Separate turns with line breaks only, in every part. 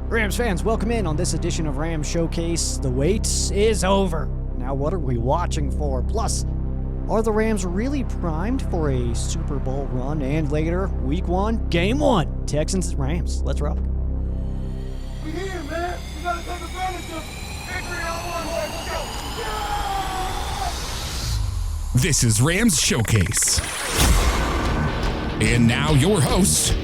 Rams fans, welcome in on this edition of Rams Showcase. The wait is over. Now what are we watching for? Plus, are the Rams really primed for a Super Bowl run? And later, Week 1, Game 1, Texans and Rams. Let's rock.
We here, man. We gotta take advantage of victory on one way. Let's go.
This is Rams Showcase. And now your host,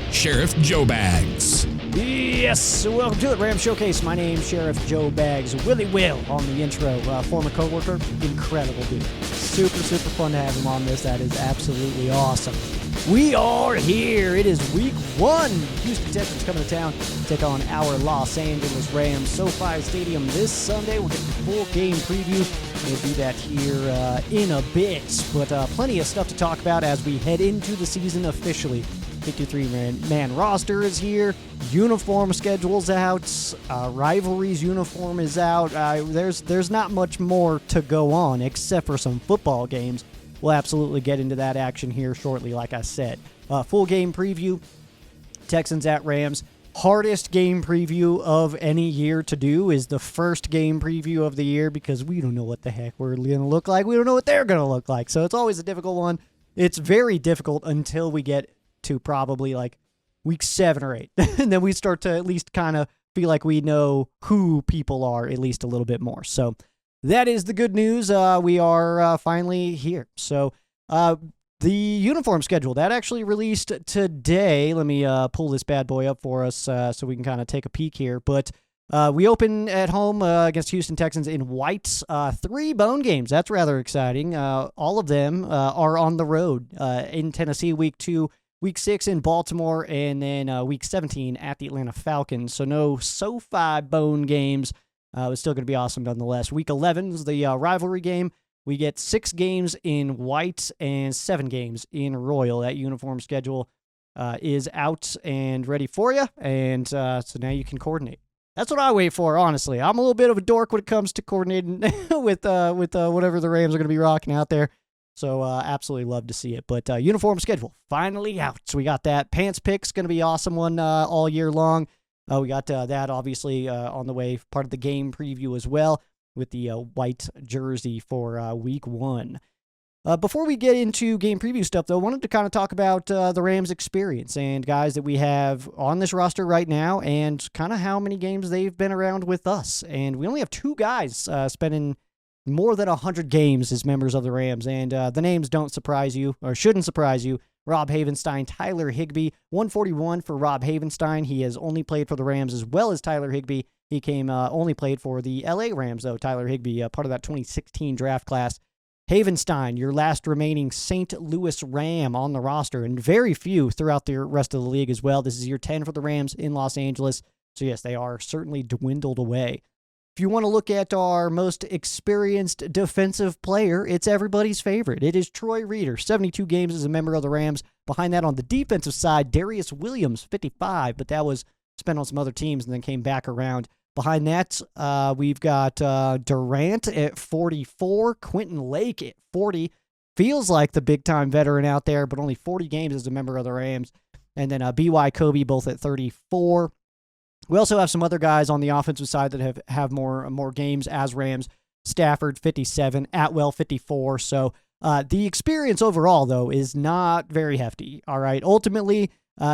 Sheriff Joe Bags.
Yes, welcome to it, Rams Showcase. My name's Sheriff Joe Bags. Willie Will on the intro. Former co-worker, incredible dude. Super fun to have him on this. That is absolutely awesome. We are here. It is Week 1. Houston Texans coming to town to take on our Los Angeles Rams. SoFi Stadium this Sunday. We'll get the full game preview. We'll do that here in a bit. But plenty of stuff to talk about as we head into the season officially. 53-man roster is here. Uniform schedule's out. Rivalries uniform is out. There's not much more to go on except for some football games. We'll absolutely get into that action here shortly, like I said. Full game preview, Texans at Rams. Hardest game preview of any year to do is the first game preview of the year because we don't know what the heck we're going to look like. We don't know what they're going to look like. So it's always a difficult one. It's very difficult until we get to probably like week 7 or 8. And then we start to at least kind of feel like we know who people are at least a little bit more. So that is the good news. We are finally here. So the uniform schedule, that actually released today. Let me pull this bad boy up for us so we can kind of take a peek here. But we open at home against Houston Texans in white. 3 bone games. That's rather exciting. All of them are on the road in Tennessee, week 2. Week 6 in Baltimore, and then Week 17 at the Atlanta Falcons. So no SoFi bone games. It's still going to be awesome nonetheless. Week 11 is the rivalry game. We get 6 games in white and 7 games in royal. That uniform schedule is out and ready for you, and so now you can coordinate. That's what I wait for, honestly. I'm a little bit of a dork when it comes to coordinating with whatever the Rams are going to be rocking out there. So absolutely love to see it. But uniform schedule finally out. So we got that. Pants pick's going to be an awesome one all year long. We got that obviously on the way, part of the game preview as well with the white jersey for week 1. Before we get into game preview stuff, though, I wanted to kind of talk about the Rams experience and guys that we have on this roster right now and kind of how many games they've been around with us. And we only have 2 guys spending more than 100 games as members of the Rams, and the names don't surprise you, or shouldn't surprise you. Rob Havenstein, Tyler Higbee, 141 for Rob Havenstein. He has only played for the Rams as well as Tyler Higbee. He only played for the LA Rams, though, Tyler Higbee, part of that 2016 draft class. Havenstein, your last remaining St. Louis Ram on the roster, and very few throughout the rest of the league as well. This is year 10 for the Rams in Los Angeles, so yes, they are certainly dwindled away. If you want to look at our most experienced defensive player, it's everybody's favorite. It is Troy Reeder, 72 games as a member of the Rams. Behind that on the defensive side, Darius Williams, 55, but that was spent on some other teams and then came back around. Behind that, we've got Durant at 44, Quentin Lake at 40. Feels like the big-time veteran out there, but only 40 games as a member of the Rams. And then B.Y. Kobe, both at 34. We also have some other guys on the offensive side that have more games as Rams. Stafford, 57. Atwell, 54. So the experience overall, though, is not very hefty. All right. Ultimately,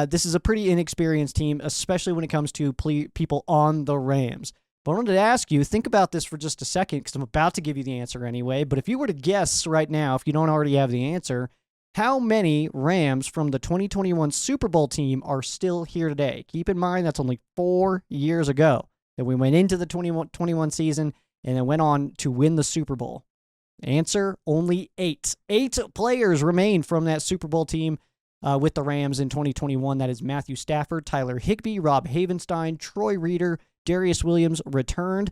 this is a pretty inexperienced team, especially when it comes to people on the Rams. But I wanted to ask you, think about this for just a second, because I'm about to give you the answer anyway. But if you were to guess right now, if you don't already have the answer, how many Rams from the 2021 Super Bowl team are still here today? Keep in mind that's only 4 years ago that we went into the 2021 season and then went on to win the Super Bowl. Answer, only 8. 8 players remain from that Super Bowl team with the Rams in 2021. That is Matthew Stafford, Tyler Higbee, Rob Havenstein, Troy Reeder, Darius Williams returned.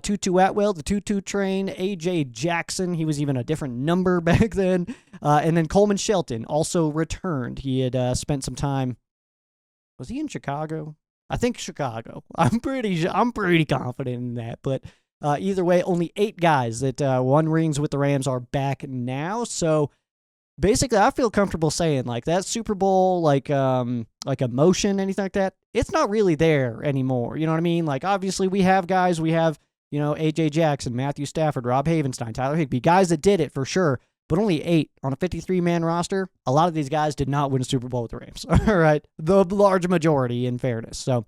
Tutu Atwell, the Tutu train, A.J. Jackson, he was even a different number back then, and then Coleman Shelton also returned. He had spent some time, was he in Chicago? I think Chicago. I'm pretty confident in that, but either way, only 8 guys that won rings with the Rams are back now, so basically, I feel comfortable saying like that Super Bowl, like emotion, anything like that. It's not really there anymore. You know what I mean? Like, obviously, we have guys. We have, A.J. Jackson, Matthew Stafford, Rob Havenstein, Tyler Higbee, guys that did it for sure. But only 8 on a 53-man roster. A lot of these guys did not win a Super Bowl with the Rams. All right, the large majority, in fairness. So,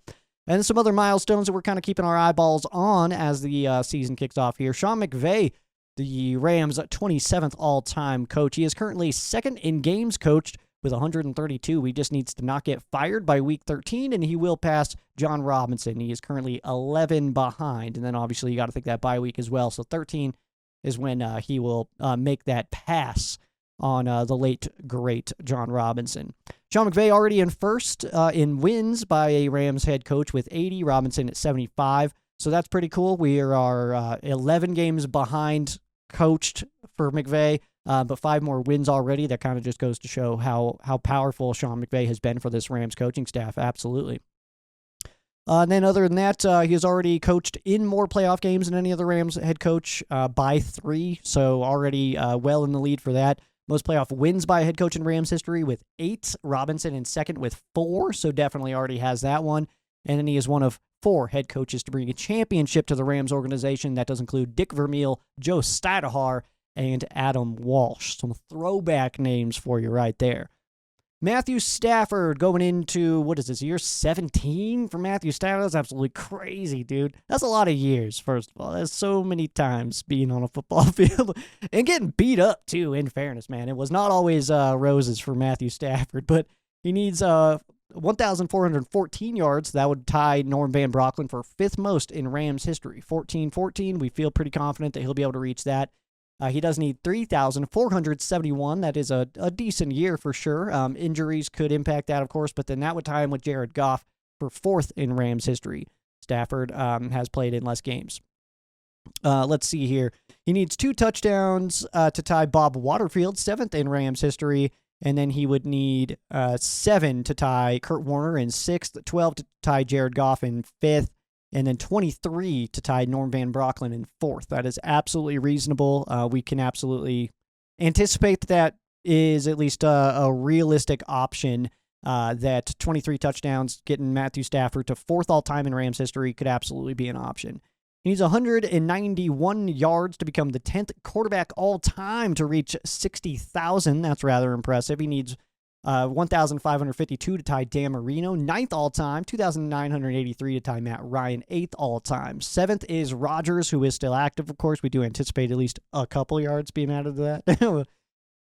and some other milestones that we're kind of keeping our eyeballs on as the season kicks off here. Sean McVay, the Rams' 27th all-time coach. He is currently second in games coached with 132. He just needs to not get fired by week 13, and he will pass John Robinson. He is currently 11 behind, and then obviously you got to think that bye week as well. So 13 is when he will make that pass on the late, great John Robinson. Sean McVay already in first in wins by a Rams head coach with 80, Robinson at 75. So that's pretty cool. We are 11 games behind coached for McVay, but 5 more wins already. That kind of just goes to show how powerful Sean McVay has been for this Rams coaching staff. Absolutely. And then other than that, he has already coached in more playoff games than any other Rams head coach by 3, so already well in the lead for that. Most playoff wins by a head coach in Rams history with 8. Robinson in second with 4, so definitely already has that one. And then he is one of 4 head coaches to bring a championship to the Rams organization. That does include Dick Vermeil, Joe Stadahar, and Adam Walsh. Some throwback names for you right there. Matthew Stafford going into, what is this, year 17 for Matthew Stafford? That's absolutely crazy, dude. That's a lot of years, first of all. That's so many times being on a football field and getting beat up, too, in fairness, man. It was not always roses for Matthew Stafford, but he needs 1,414 yards. That would tie Norm Van Brocklin for 5th most in Rams history. 14-14. We feel pretty confident that he'll be able to reach that. He does need 3,471. That is a decent year for sure. Injuries could impact that, of course, but then that would tie him with Jared Goff for 4th in Rams history. Stafford has played in less games. Let's see here. He needs 2 touchdowns to tie Bob Waterfield, 7th in Rams history, and then he would need 7 to tie Kurt Warner in 6th, 12 to tie Jared Goff in 5th, and then 23 to tie Norm Van Brocklin in 4th. That is absolutely reasonable. We can absolutely anticipate that is at least a realistic option, that 23 touchdowns getting Matthew Stafford to 4th all-time in Rams history could absolutely be an option. He needs 191 yards to become the 10th quarterback all-time to reach 60,000. That's rather impressive. He needs 1,552 to tie Dan Marino, 9th all-time, 2,983 to tie Matt Ryan, 8th all-time. 7th is Rodgers, who is still active, of course. We do anticipate at least a couple yards being added to that.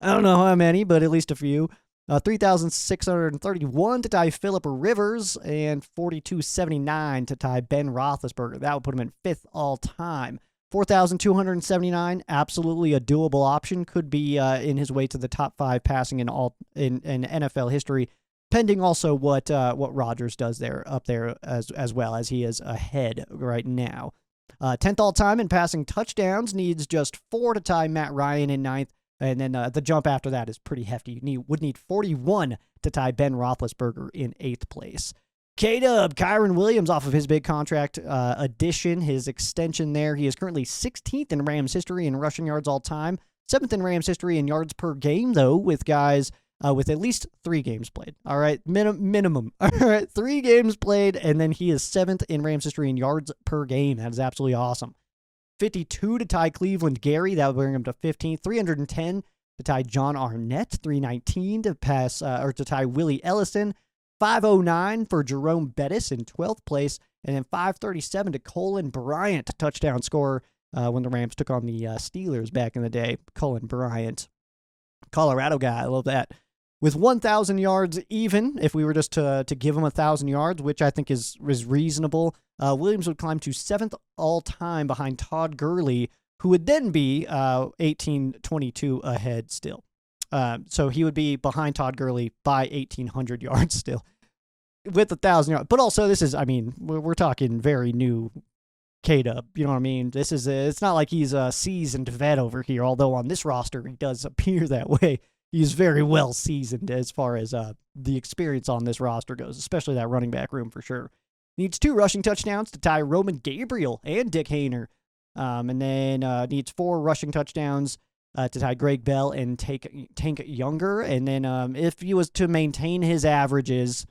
I don't know how many, but at least a few. 3,631 to tie Phillip Rivers, and 4,279 to tie Ben Roethlisberger. That would put him in 5th all-time. 4,279, absolutely a doable option. Could be in his way to the top 5 passing in NFL history, pending also what Rodgers does there up there as well, as he is ahead right now. 10th all time in passing touchdowns, needs just 4 to tie Matt Ryan in 9th, and then the jump after that is pretty hefty. Would need 41 to tie Ben Roethlisberger in 8th place. K-Dub, Kyron Williams off of his big contract addition, his extension there. He is currently 16th in Rams history in rushing yards all time. 7th in Rams history in yards per game, though, with guys with at least 3 games played. All right, minimum. All right, 3 games played, and then he is 7th in Rams history in yards per game. That is absolutely awesome. 52 to tie Cleveland Gary. That would bring him to 15th. 310 to tie John Arnett. 319 to pass to tie Willie Ellison. 509 for Jerome Bettis in 12th place, and then 537 to Colin Bryant, touchdown scorer when the Rams took on the Steelers back in the day. Colin Bryant, Colorado guy, I love that. With 1,000 yards even, if we were just to give him 1,000 yards, which I think is reasonable, Williams would climb to 7th all-time behind Todd Gurley, who would then be 18-22 ahead still. So he would be behind Todd Gurley by 1,800 yards still with 1,000 yards. But also this is, I mean, we're talking very new K-Dub. You know what I mean? This is, it's not like he's a seasoned vet over here, although on this roster he does appear that way. He's very well seasoned as far as the experience on this roster goes, especially that running back room for sure. Needs 2 rushing touchdowns to tie Roman Gabriel and Dick Hayner. And then needs 4 rushing touchdowns to tie Greg Bell and Tank Younger. And then if he was to maintain his averages,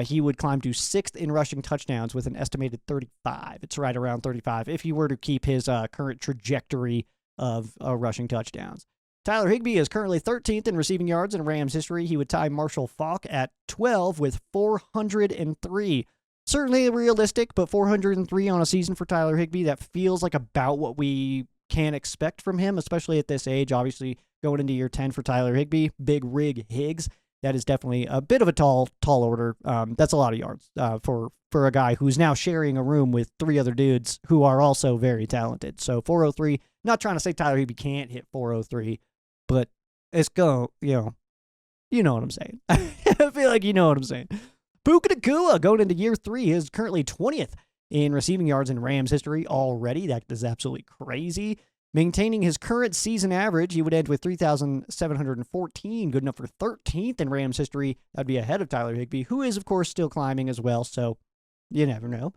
he would climb to 6th in rushing touchdowns with an estimated 35. It's right around 35 if he were to keep his current trajectory of rushing touchdowns. Tyler Higbee is currently 13th in receiving yards in Rams history. He would tie Marshall Faulk at 12 with 403. Certainly realistic, but 403 on a season for Tyler Higbee, that feels like about what we can expect from him, especially at this age. Obviously, going into year 10 for Tyler Higbee, Big Rig Higgs, that is definitely a bit of a tall order. That's a lot of yards for a guy who's now sharing a room with 3 other dudes who are also very talented. So 403, not trying to say Tyler Higbee can't hit 403, but it's you know what I'm saying. I feel like you know what I'm saying. Puka Nacua going into year 3 is currently 20th in receiving yards in Rams history already. That is absolutely crazy. Maintaining his current season average, he would end with 3,714, good enough for 13th in Rams history. That would be ahead of Tyler Higbee, who is, of course, still climbing as well, so you never know.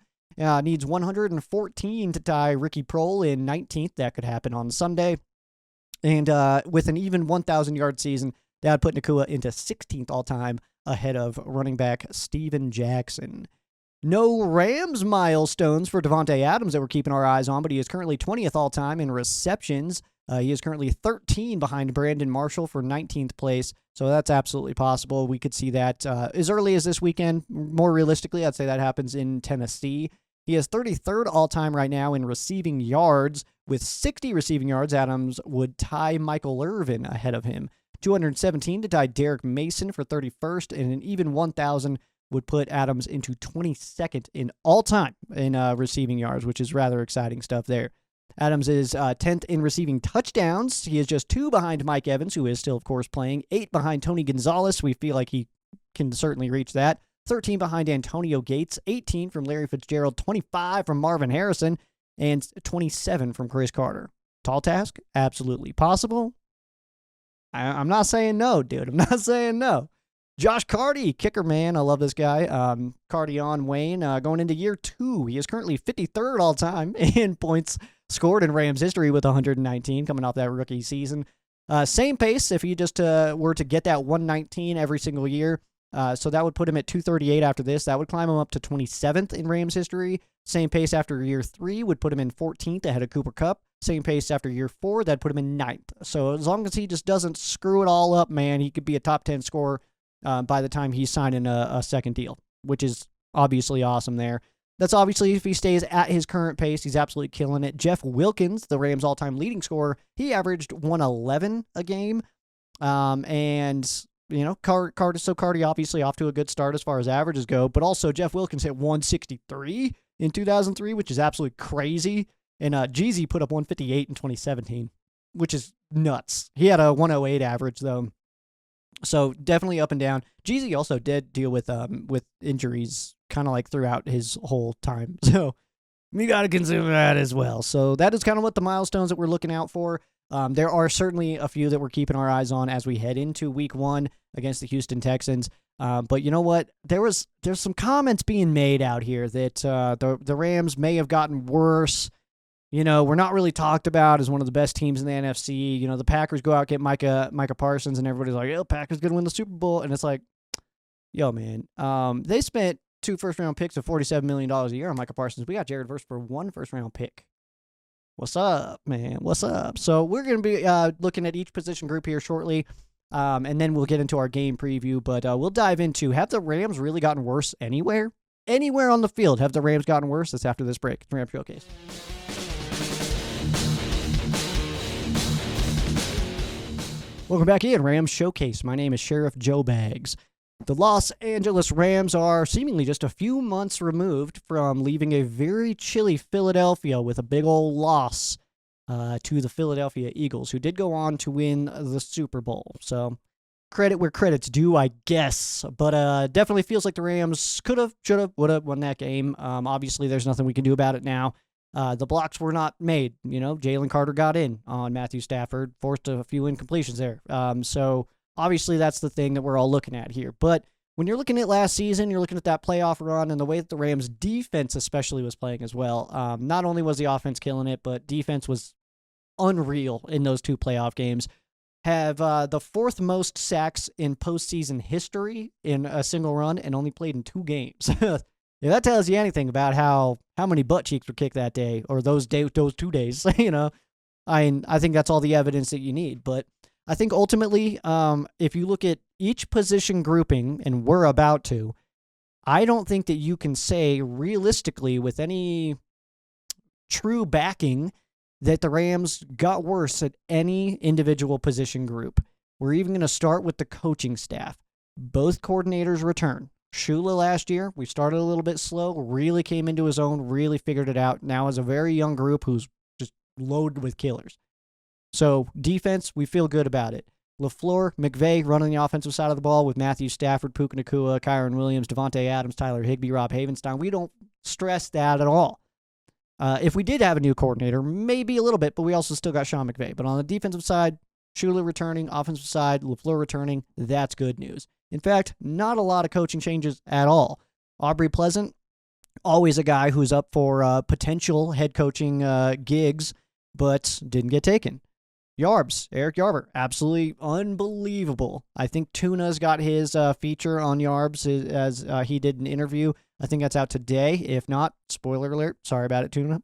Needs 114 to tie Ricky Prohl in 19th. That could happen on Sunday. And with an even 1,000-yard season, that would put Nacua into 16th all-time, ahead of running back Steven Jackson. No Rams milestones for Devontae Adams that we're keeping our eyes on, but he is currently 20th all-time in receptions. He is currently 13 behind Brandon Marshall for 19th place, so that's absolutely possible. We could see that as early as this weekend. More realistically, I'd say that happens in Tennessee. He is 33rd all-time right now in receiving yards. With 60 receiving yards, Adams would tie Michael Irvin ahead of him. 217 to tie Derek Mason for 31st, and an even 1,000 would put Adams into 22nd in all-time in receiving yards, which is rather exciting stuff there. Adams is 10th in receiving touchdowns. He is just 2 behind Mike Evans, who is still, of course, playing. 8 behind Tony Gonzalez. We feel like he can certainly reach that. 13 behind Antonio Gates. 18 from Larry Fitzgerald. 25 from Marvin Harrison. And 27 from Chris Carter. Tall task? Absolutely possible. I'm not saying no, dude. I'm not saying no. Josh Carty, kicker man. I love this guy. Cardion Wayne going into year 2. He is currently 53rd all-time in points scored in Rams history with 119 coming off that rookie season. Same pace if he just were to get that 119 every single year. So that would put him at 238 after this. That would climb him up to 27th in Rams history. Same pace after year 3 would put him in 14th ahead of Cooper Kupp. Same pace after year 4, that'd put him in 9th. So as long as he just doesn't screw it all up, man, he could be a top 10 scorer by the time he's signing a second deal, which is obviously awesome there. That's obviously if he stays at his current pace. He's absolutely killing it. Jeff Wilkins, the Rams' all-time leading scorer, he averaged 111 a game. And, you know, Carty obviously off to a good start as far as averages go, but also Jeff Wilkins hit 163 in 2003, which is absolutely crazy. And Jeezy put up 158 in 2017, which is nuts. He had a 108 average, though. So definitely up and down. Jeezy also did deal with injuries kind of like throughout his whole time. So we got to consider that as well. So that is kind of what the milestones that we're looking out for. There are certainly a few that we're keeping our eyes on as we head into week 1 against the Houston Texans. But you know what? There's some comments being made out here that the Rams may have gotten worse. You know, we're not really talked about as one of the best teams in the NFC. You know, the Packers go out, get Micah Parsons, and everybody's like, "Yo, Packers going to win the Super Bowl." And it's like, yo, man, they spent 2 first-round picks of $47 million a year on Micah Parsons. We got Jared Verse for 1 first-round pick. What's up, man? What's up? So we're going to be looking at each position group here shortly, and then we'll get into our game preview. But we'll dive into, have the Rams really gotten worse anywhere? Anywhere on the field, have the Rams gotten worse? That's after this break. Rams Showcase. Welcome back in, Rams Showcase. My name is Sheriff Joe Bags. The Los Angeles Rams are seemingly just a few months removed from leaving a very chilly Philadelphia with a big old loss to the Philadelphia Eagles, who did go on to win the Super Bowl. So credit where credit's due, I guess. But definitely feels like the Rams could have, should have, would have won that game. Obviously, there's nothing we can do about it now. The blocks were not made. You know, Jalen Carter got in on Matthew Stafford, forced a few incompletions there. So obviously that's the thing that we're all looking at here. But when you're looking at last season, you're looking at that playoff run and the way that the Rams defense especially was playing as well. Not only was the offense killing it, but defense was unreal in those 2 playoff games. Have the 4th most sacks in postseason history in a single run and only played in 2 games. If that tells you anything about how many butt cheeks were kicked that day or those 2 days, I think that's all the evidence that you need. But I think ultimately, if you look at each position grouping, and we're about to, I don't think that you can say realistically with any true backing that the Rams got worse at any individual position group. We're even going to start with the coaching staff. Both coordinators return. Shula last year, we started a little bit slow, really came into his own, really figured it out. Now is a very young group who's just loaded with killers. So defense, we feel good about it. LaFleur, McVay running the offensive side of the ball with Matthew Stafford, Puka Nacua, Kyron Williams, Devontae Adams, Tyler Higbee, Rob Havenstein. We don't stress that at all. If we did have a new coordinator, maybe a little bit, but we also still got Sean McVay. But on the defensive side, Shula returning, offensive side, LaFleur returning, that's good news. In fact, not a lot of coaching changes at all. Aubrey Pleasant, always a guy who's up for potential head coaching gigs, but didn't get taken. Eric Yarber, absolutely unbelievable. I think Tuna's got his feature on Yarbs as he did an interview. I think that's out today. If not, spoiler alert. Sorry about it, Tuna.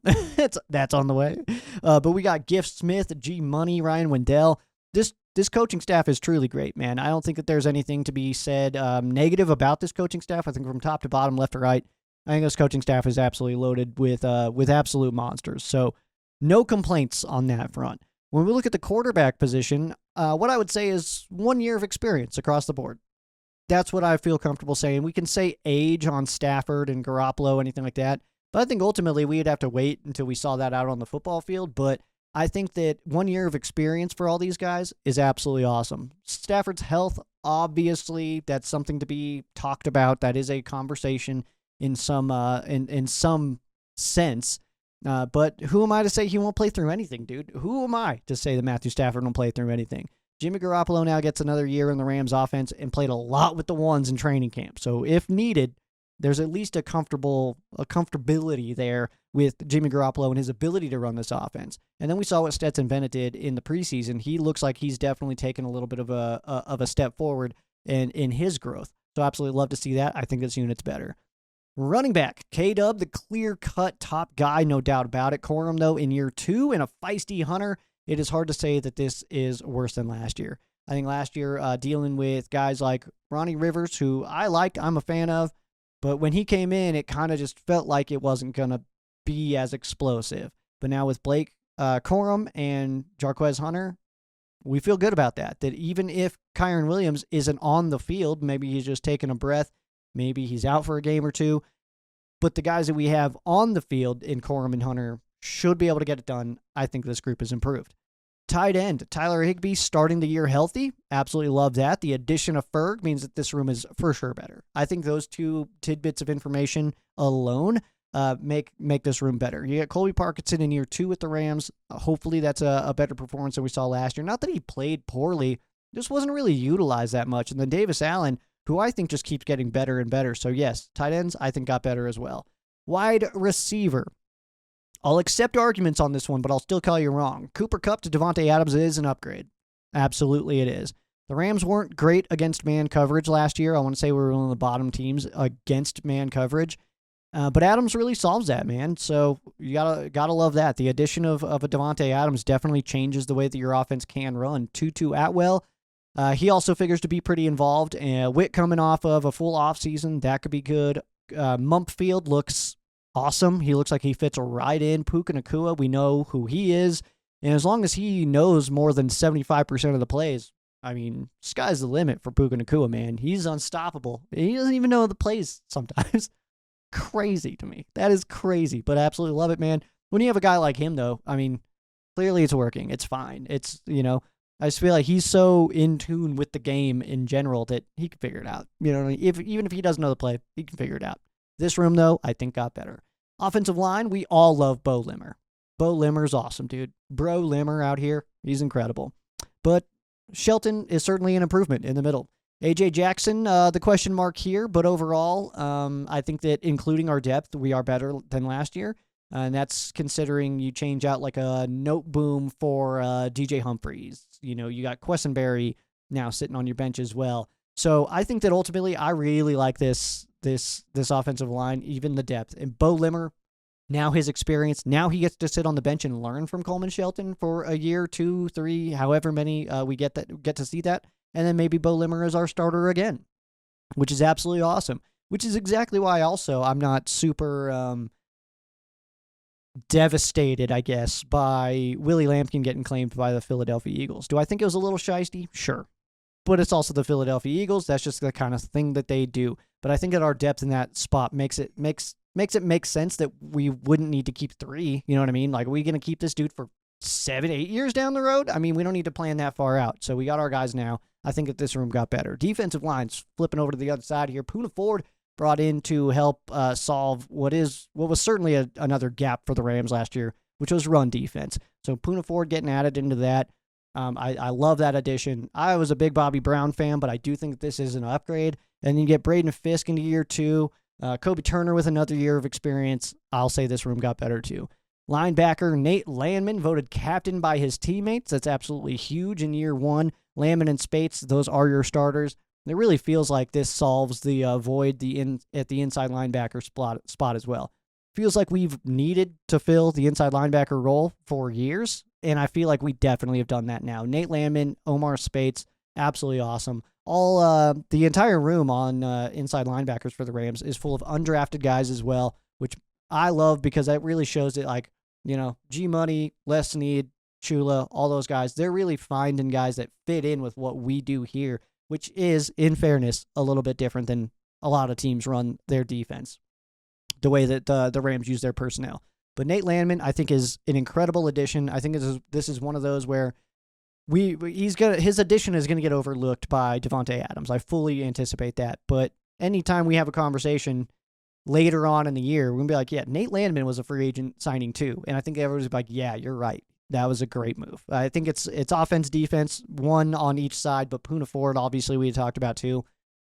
That's on the way. But we got Gift Smith, G Money, Ryan Wendell. This coaching staff is truly great, man. I don't think that there's anything to be said negative about this coaching staff. I think from top to bottom, left to right, I think this coaching staff is absolutely loaded with absolute monsters. So no complaints on that front. When we look at the quarterback position, what I would say is 1 year of experience across the board. That's what I feel comfortable saying. We can say age on Stafford and Garoppolo, anything like that. But I think ultimately we'd have to wait until we saw that out on the football field. But I think that 1 year of experience for all these guys is absolutely awesome. Stafford's health, obviously, that's something to be talked about. That is a conversation in some sense. But who am I to say he won't play through anything, dude? Who am I to say that Matthew Stafford won't play through anything? Jimmy Garoppolo now gets another year in the Rams offense and played a lot with the ones in training camp. So if needed, there's at least a comfortability there with Jimmy Garoppolo and his ability to run this offense. And then we saw what Stetson Bennett did in the preseason. He looks like he's definitely taken a little bit of a step forward in his growth. So absolutely love to see that. I think this unit's better. Running back, K-Dub, the clear-cut top guy, no doubt about it. Corum, though, in year 2, and a feisty Hunter. It is hard to say that this is worse than last year. I think last year, dealing with guys like Ronnie Rivers, who I'm a fan of, but when he came in, it kind of just felt like it wasn't going to be as explosive. But now with Blake Corum and Jarquez Hunter, we feel good about that. That even if Kyron Williams isn't on the field, maybe he's just taking a breath, maybe he's out for a game or two, but the guys that we have on the field in Corum and Hunter should be able to get it done. I think this group is improved. Tight end, Tyler Higbee starting the year healthy. Absolutely love that. The addition of Ferg means that this room is for sure better. I think those 2 tidbits of information alone make this room better. You get Colby Parkinson in year 2 with the Rams. Hopefully that's a better performance than we saw last year. Not that he played poorly, just wasn't really utilized that much. And then Davis Allen, who I think just keeps getting better and better. So yes, tight ends I think got better as well. Wide receiver. I'll accept arguments on this one, but I'll still call you wrong. Cooper Kupp to Devontae Adams is an upgrade. Absolutely it is. The Rams weren't great against man coverage last year. I want to say we were one of the bottom teams against man coverage. But Adams really solves that, man. So you gotta love that. The addition of a Devontae Adams definitely changes the way that your offense can run. Tutu Atwell, he also figures to be pretty involved. Witt coming off of a full offseason, that could be good. Mumpfield looks awesome. He looks like he fits right in. Puka Nacua, we know who he is. And as long as he knows more than 75% of the plays, I mean, sky's the limit for Puka Nacua, man. He's unstoppable. He doesn't even know the plays sometimes. Crazy to me. That is crazy, but absolutely love it, man. When you have a guy like him, though, I mean, clearly it's working. It's fine. It's, I just feel like he's so in tune with the game in general that he can figure it out. Even if he doesn't know the play, he can figure it out. This room, though, I think got better. Offensive line, we all love Bo Limmer. Bo Limmer's awesome, dude. Bro Limmer out here, he's incredible. But Shelton is certainly an improvement in the middle. A.J. Jackson, the question mark here, but overall, I think that including our depth, we are better than last year. And that's considering you change out like a note boom for DJ Humphries. You got Quessenberry now sitting on your bench as well. So I think that ultimately I really like this offensive line, even the depth. And Bo Limmer, now his experience, now he gets to sit on the bench and learn from Coleman Shelton for a year, 2, 3, however many we get to see that. And then maybe Bo Limmer is our starter again, which is absolutely awesome. Which is exactly why also I'm not super devastated, I guess, by Willie Lampkin getting claimed by the Philadelphia Eagles. Do I think it was a little shiesty? Sure. But it's also the Philadelphia Eagles. That's just the kind of thing that they do. But I think that our depth in that spot makes it make sense that we wouldn't need to keep 3. You know what I mean? Like, are we going to keep this dude for 7, 8 years down the road? I mean, we don't need to plan that far out. So we got our guys now. I think that this room got better. Defensive lines, flipping over to the other side here. Puna Ford brought in to help solve what was certainly another gap for the Rams last year, which was run defense. So Puna Ford getting added into that. I love that addition. I was a big Bobby Brown fan, but I do think that this is an upgrade. And you get Braden Fisk into year 2. Kobe Turner with another year of experience. I'll say this room got better too. Linebacker Nate Landman voted captain by his teammates. That's absolutely huge in year 1. Landman and Spates, those are your starters. It really feels like this solves the void at the inside linebacker spot as well. Feels like we've needed to fill the inside linebacker role for years, and I feel like we definitely have done that now. Nate Landman, Omar Spates, absolutely awesome. All the entire room on inside linebackers for the Rams is full of undrafted guys as well, which I love because that really shows that, like, G-Money, Les Snead, Chula, all those guys, they're really finding guys that fit in with what we do here, which is, in fairness, a little bit different than a lot of teams run their defense, the way that the Rams use their personnel. But Nate Landman, I think, is an incredible addition. I think this is one of those where his addition is going to get overlooked by Devontae Adams. I fully anticipate that. But anytime we have a conversation later on in the year, we're going to be like, yeah, Nate Landman was a free agent signing too. And I think everybody's like, yeah, you're right. That was a great move. I think it's offense, defense, one on each side, but Puna Ford, obviously, we talked about too.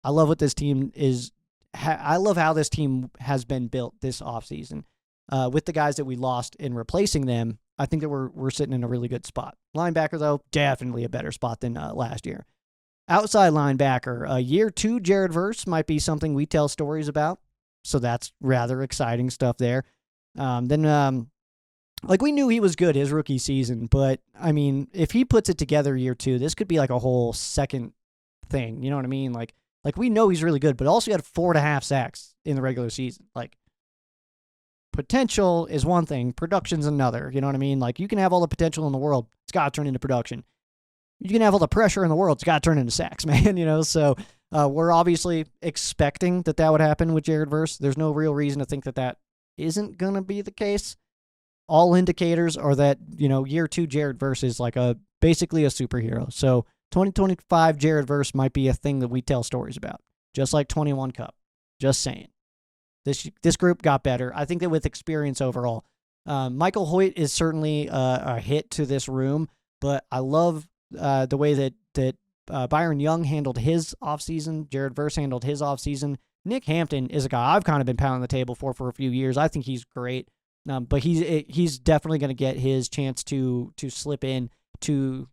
I love what this team is. I love how this team has been built this offseason. With the guys that we lost in replacing them, I think that we're sitting in a really good spot. Linebacker, though, definitely a better spot than last year. Outside linebacker, year 2, Jared Verse might be something we tell stories about, so that's rather exciting stuff there. Like, we knew he was good his rookie season, but, I mean, if he puts it together year 2, this could be like a whole second thing. You know what I mean? Like we know he's really good, but also he had 4.5 sacks in the regular season. Like, potential is one thing, production's another. You know what I mean? Like, you can have all the potential in the world, it's got to turn into production. You can have all the pressure in the world, it's got to turn into sacks, man. So we're obviously expecting that would happen with Jared Verse. There's no real reason to think that isn't going to be the case. All indicators are that, year 2 Jared Verse is like basically a superhero. So 2025 Jared Verse might be a thing that we tell stories about, just like 21 Cup. Just saying. This group got better. I think that with experience overall, Michael Hoyt is certainly a hit to this room, but I love the way that Byron Young handled his offseason, Jared Verse handled his offseason. Nick Hampton is a guy I've kind of been pounding the table for a few years. I think he's great. But he's definitely going to get his chance to slip in to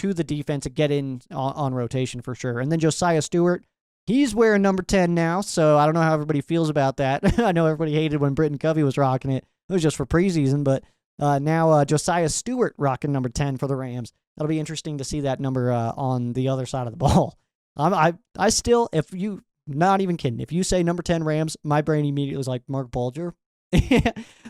the defense and get in on rotation for sure. And then Josiah Stewart, he's wearing number 10 now, so I don't know how everybody feels about that. I know everybody hated when Britton Covey was rocking it. It was just for preseason, but now Josiah Stewart rocking number 10 for the Rams. That'll be interesting to see that number on the other side of the ball. I still, if you, not even kidding, if you say number 10 Rams, my brain immediately was like Mark Bulger.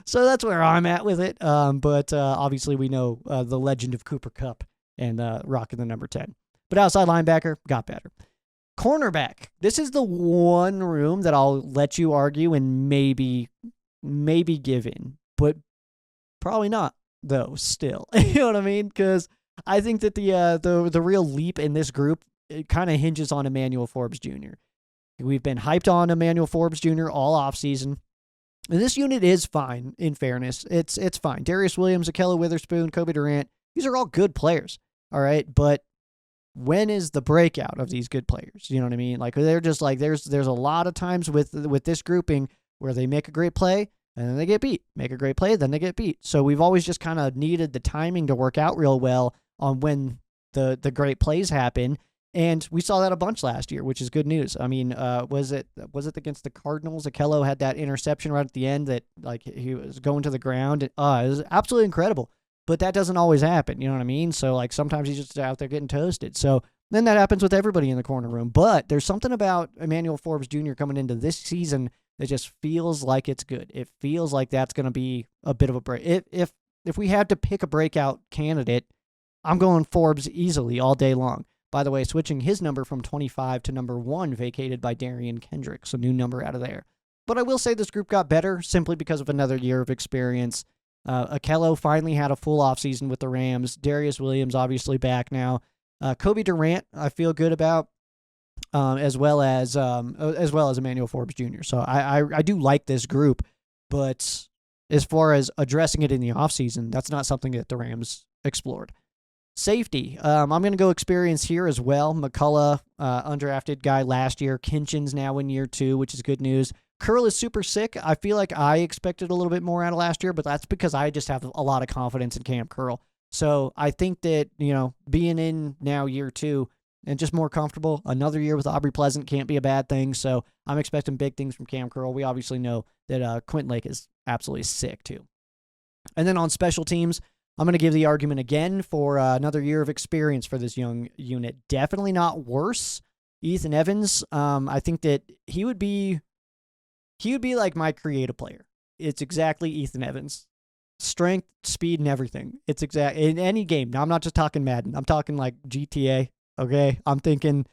So that's where I'm at with it. But obviously we know the legend of Cooper Kupp and rocking the number 10. But outside linebacker, got better. Cornerback. This is the one room that I'll let you argue and maybe give in. But probably not, though, still. You know what I mean? Because I think that the real leap in this group, it kind of hinges on Emmanuel Forbes Jr. We've been hyped on Emmanuel Forbes Jr. all offseason. And this unit is fine, in fairness. It's fine. Darius Williams, Akella Witherspoon, Kobe Durant, these are all good players, all right? But when is the breakout of these good players? You know what I mean? Like, they're just like, there's a lot of times with this grouping where they make a great play, and then they get beat. Make a great play, then they get beat. So we've always just kind of needed the timing to work out real well on when the great plays happen. And we saw that a bunch last year, which is good news. I mean, was it against the Cardinals? Akello had that interception right at the end that, like, he was going to the ground. It was absolutely incredible. But that doesn't always happen, you know what I mean? So, like, sometimes he's just out there getting toasted. So then that happens with everybody in the corner room. But there's something about Emmanuel Forbes Jr. coming into this season that just feels like it's good. It feels like that's going to be a bit of a break. If we had to pick a breakout candidate, I'm going Forbes easily all day long. By the way, switching his number from 25 to number 1, vacated by Darian Kendricks, a new number out of there. But I will say this group got better simply because of another year of experience. Akello finally had a full offseason with the Rams. Darius Williams obviously back now. Kobe Durant, I feel good about, as well as Emmanuel Forbes Jr. So I do like this group, but as far as addressing it in the offseason, that's not something that the Rams explored. Safety, I'm going to go experience here as well. McCullough, undrafted guy last year. Kinchin's now in year 2, which is good news. Curl is super sick. I feel like I expected a little bit more out of last year, but that's because I just have a lot of confidence in Cam Curl. So I think that, being in now year 2 and just more comfortable, another year with Aubrey Pleasant can't be a bad thing. So I'm expecting big things from Cam Curl. We obviously know that Quentin Lake is absolutely sick too. And then on special teams, I'm going to give the argument again for another year of experience for this young unit. Definitely not worse. Ethan Evans, I think that he would be like my creative player. It's exactly Ethan Evans. Strength, speed, and everything. It's exact in any game. Now, I'm not just talking Madden. I'm talking like GTA, okay? I'm thinking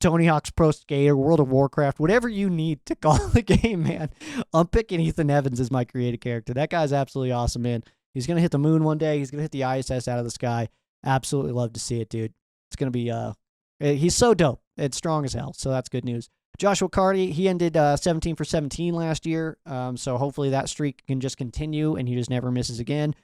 Tony Hawk's Pro Skater, World of Warcraft, whatever you need to call the game, man. I'm picking Ethan Evans as my creative character. That guy's absolutely awesome, man. He's going to hit the moon one day. He's going to hit the ISS out of the sky. Absolutely love to see it, dude. It's going to be, he's so dope. It's strong as hell, so that's good news. Joshua Carty, he ended 17 for 17 last year, so hopefully that streak can just continue and he just never misses again.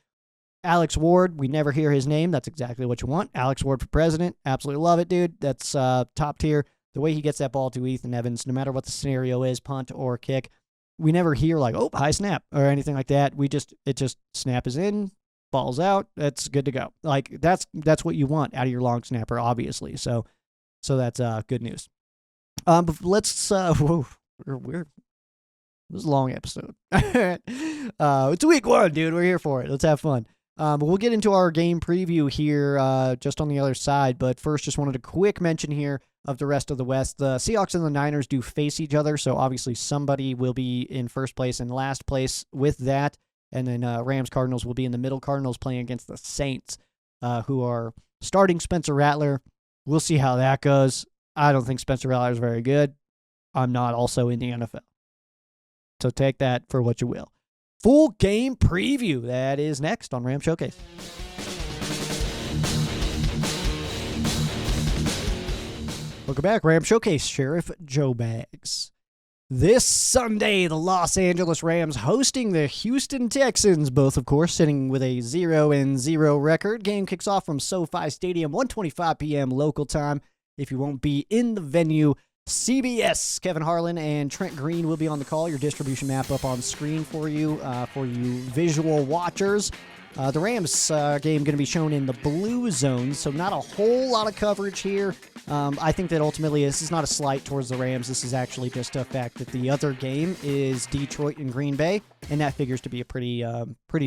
Alex Ward, we never hear his name. That's exactly what you want. Alex Ward for president. Absolutely love it, dude. That's top tier. The way he gets that ball to Ethan Evans, no matter what the scenario is, punt or kick, we never hear like, oh, high snap or anything like that. It just snap is in, ball's out. That's good to go. Like that's what you want out of your long snapper, obviously. So that's good news. But let's we're this is a long episode. It's week 1, dude. We're here for it. Let's have fun. But we'll get into our game preview here just on the other side. But first, just wanted a quick mention here of the rest of the West. The Seahawks and the Niners do face each other, so obviously somebody will be in first place and last place with that. And then Rams-Cardinals will be in the middle. Cardinals playing against the Saints, who are starting Spencer Rattler. We'll see how that goes. I don't think Spencer Rattler is very good. I'm not also in the NFL. So take that for what you will. Full game preview. That is next on Ram Showcase. Welcome back, Ram Showcase. Sheriff Joe Bags. This Sunday, the Los Angeles Rams hosting the Houston Texans, both, of course, sitting with a 0-0 record. Game kicks off from SoFi Stadium, 1:25 p.m. local time. If you won't be in the venue, CBS, Kevin Harlan and Trent Green will be on the call. Your distribution map up on screen for you visual watchers. The Rams game going to be shown in the blue zone, so not a whole lot of coverage here. I think that ultimately this is not a slight towards the Rams. This is actually just a fact that the other game is Detroit and Green Bay, and that figures to be a pretty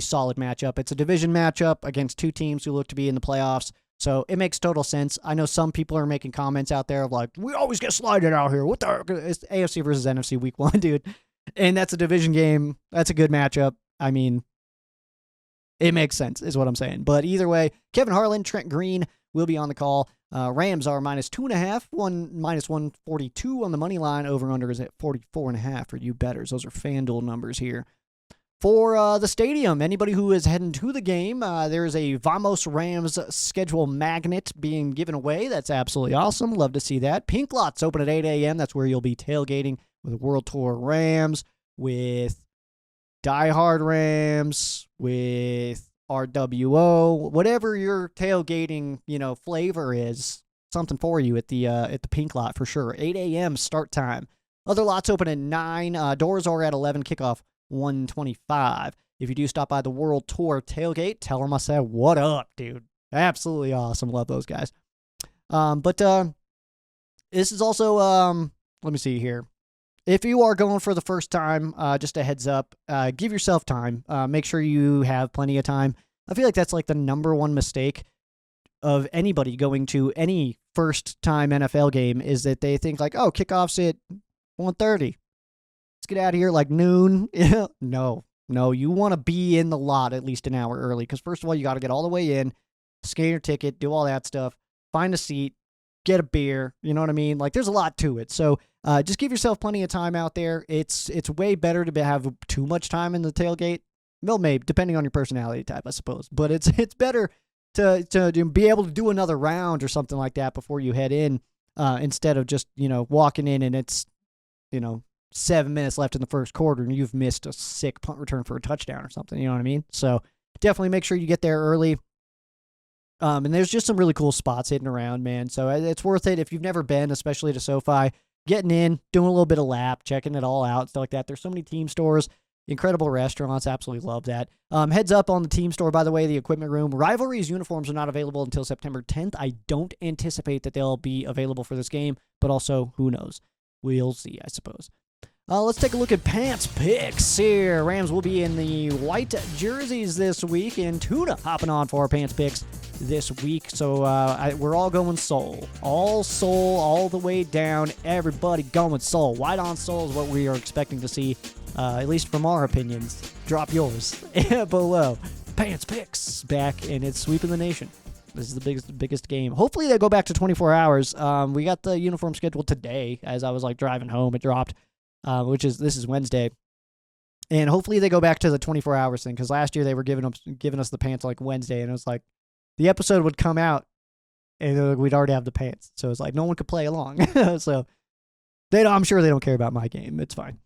solid matchup. It's a division matchup against two teams who look to be in the playoffs. So it makes total sense. I know some people are making comments out there of like, we always get slided out here. What the? It's AFC versus NFC week 1, dude. And that's a division game. That's a good matchup. I mean, it makes sense is what I'm saying. But either way, Kevin Harlan, Trent Green will be on the call. Rams are -2.5, -142 on the money line. Over-under is at 44.5 for you bettors. Those are FanDuel numbers here. For the stadium, anybody who is heading to the game, there is a Vamos Rams schedule magnet being given away. That's absolutely awesome. Love to see that. Pink Lots open at 8 a.m. That's where you'll be tailgating with World Tour Rams, with Diehard Rams, with RWO, whatever your tailgating, flavor is, something for you at the Pink Lot for sure. 8 a.m. start time. Other lots open at 9. Doors are at 11. Kickoff 125. If you do stop by the World Tour tailgate, tell them I said, what up, dude? Absolutely awesome. Love those guys. But this is also, let me see here. If you are going for the first time, just a heads up, give yourself time. Make sure you have plenty of time. I feel like that's like the number one mistake of anybody going to any first-time NFL game is that they think like, oh, kickoff's at 1:30. Let's get out of here like noon. No, you want to be in the lot at least an hour early because first of all, you got to get all the way in, scan your ticket, do all that stuff, find a seat, get a beer. You know what I mean? Like there's a lot to it. So just give yourself plenty of time out there. It's way better to have too much time in the tailgate. Well, maybe depending on your personality type, I suppose. But it's better to be able to do another round or something like that before you head in, instead of just, walking in and it's, 7 minutes left in the first quarter and you've missed a sick punt return for a touchdown or something. You know what I mean? So definitely make sure you get there early. And there's just some really cool spots hidden around, man. So it's worth it if you've never been, especially to SoFi, getting in, doing a little bit of lap, checking it all out, stuff like that. There's so many team stores. Incredible restaurants. Absolutely love that. Heads up on the team store, by the way, the equipment room. Rivalries uniforms are not available until September 10th. I don't anticipate that they'll be available for this game, but also, who knows? We'll see, I suppose. Let's take a look at Pants Picks here. Rams will be in the white jerseys this week, and Tuna hopping on for our Pants Picks this week. So we're all going soul. All soul, all the way down. Everybody going soul. White on soul is what we are expecting to see. At least from our opinions. Drop yours below. Pants Picks back, and it's sweeping the nation. This is the biggest game. Hopefully they go back to 24 hours. We got the uniform scheduled today as I was driving home. It dropped, this is Wednesday. And hopefully they go back to the 24 hours thing because last year they were giving us the pants Wednesday, and it was like the episode would come out and we'd already have the pants. So it's like no one could play along. So I'm sure they don't care about my game. It's fine.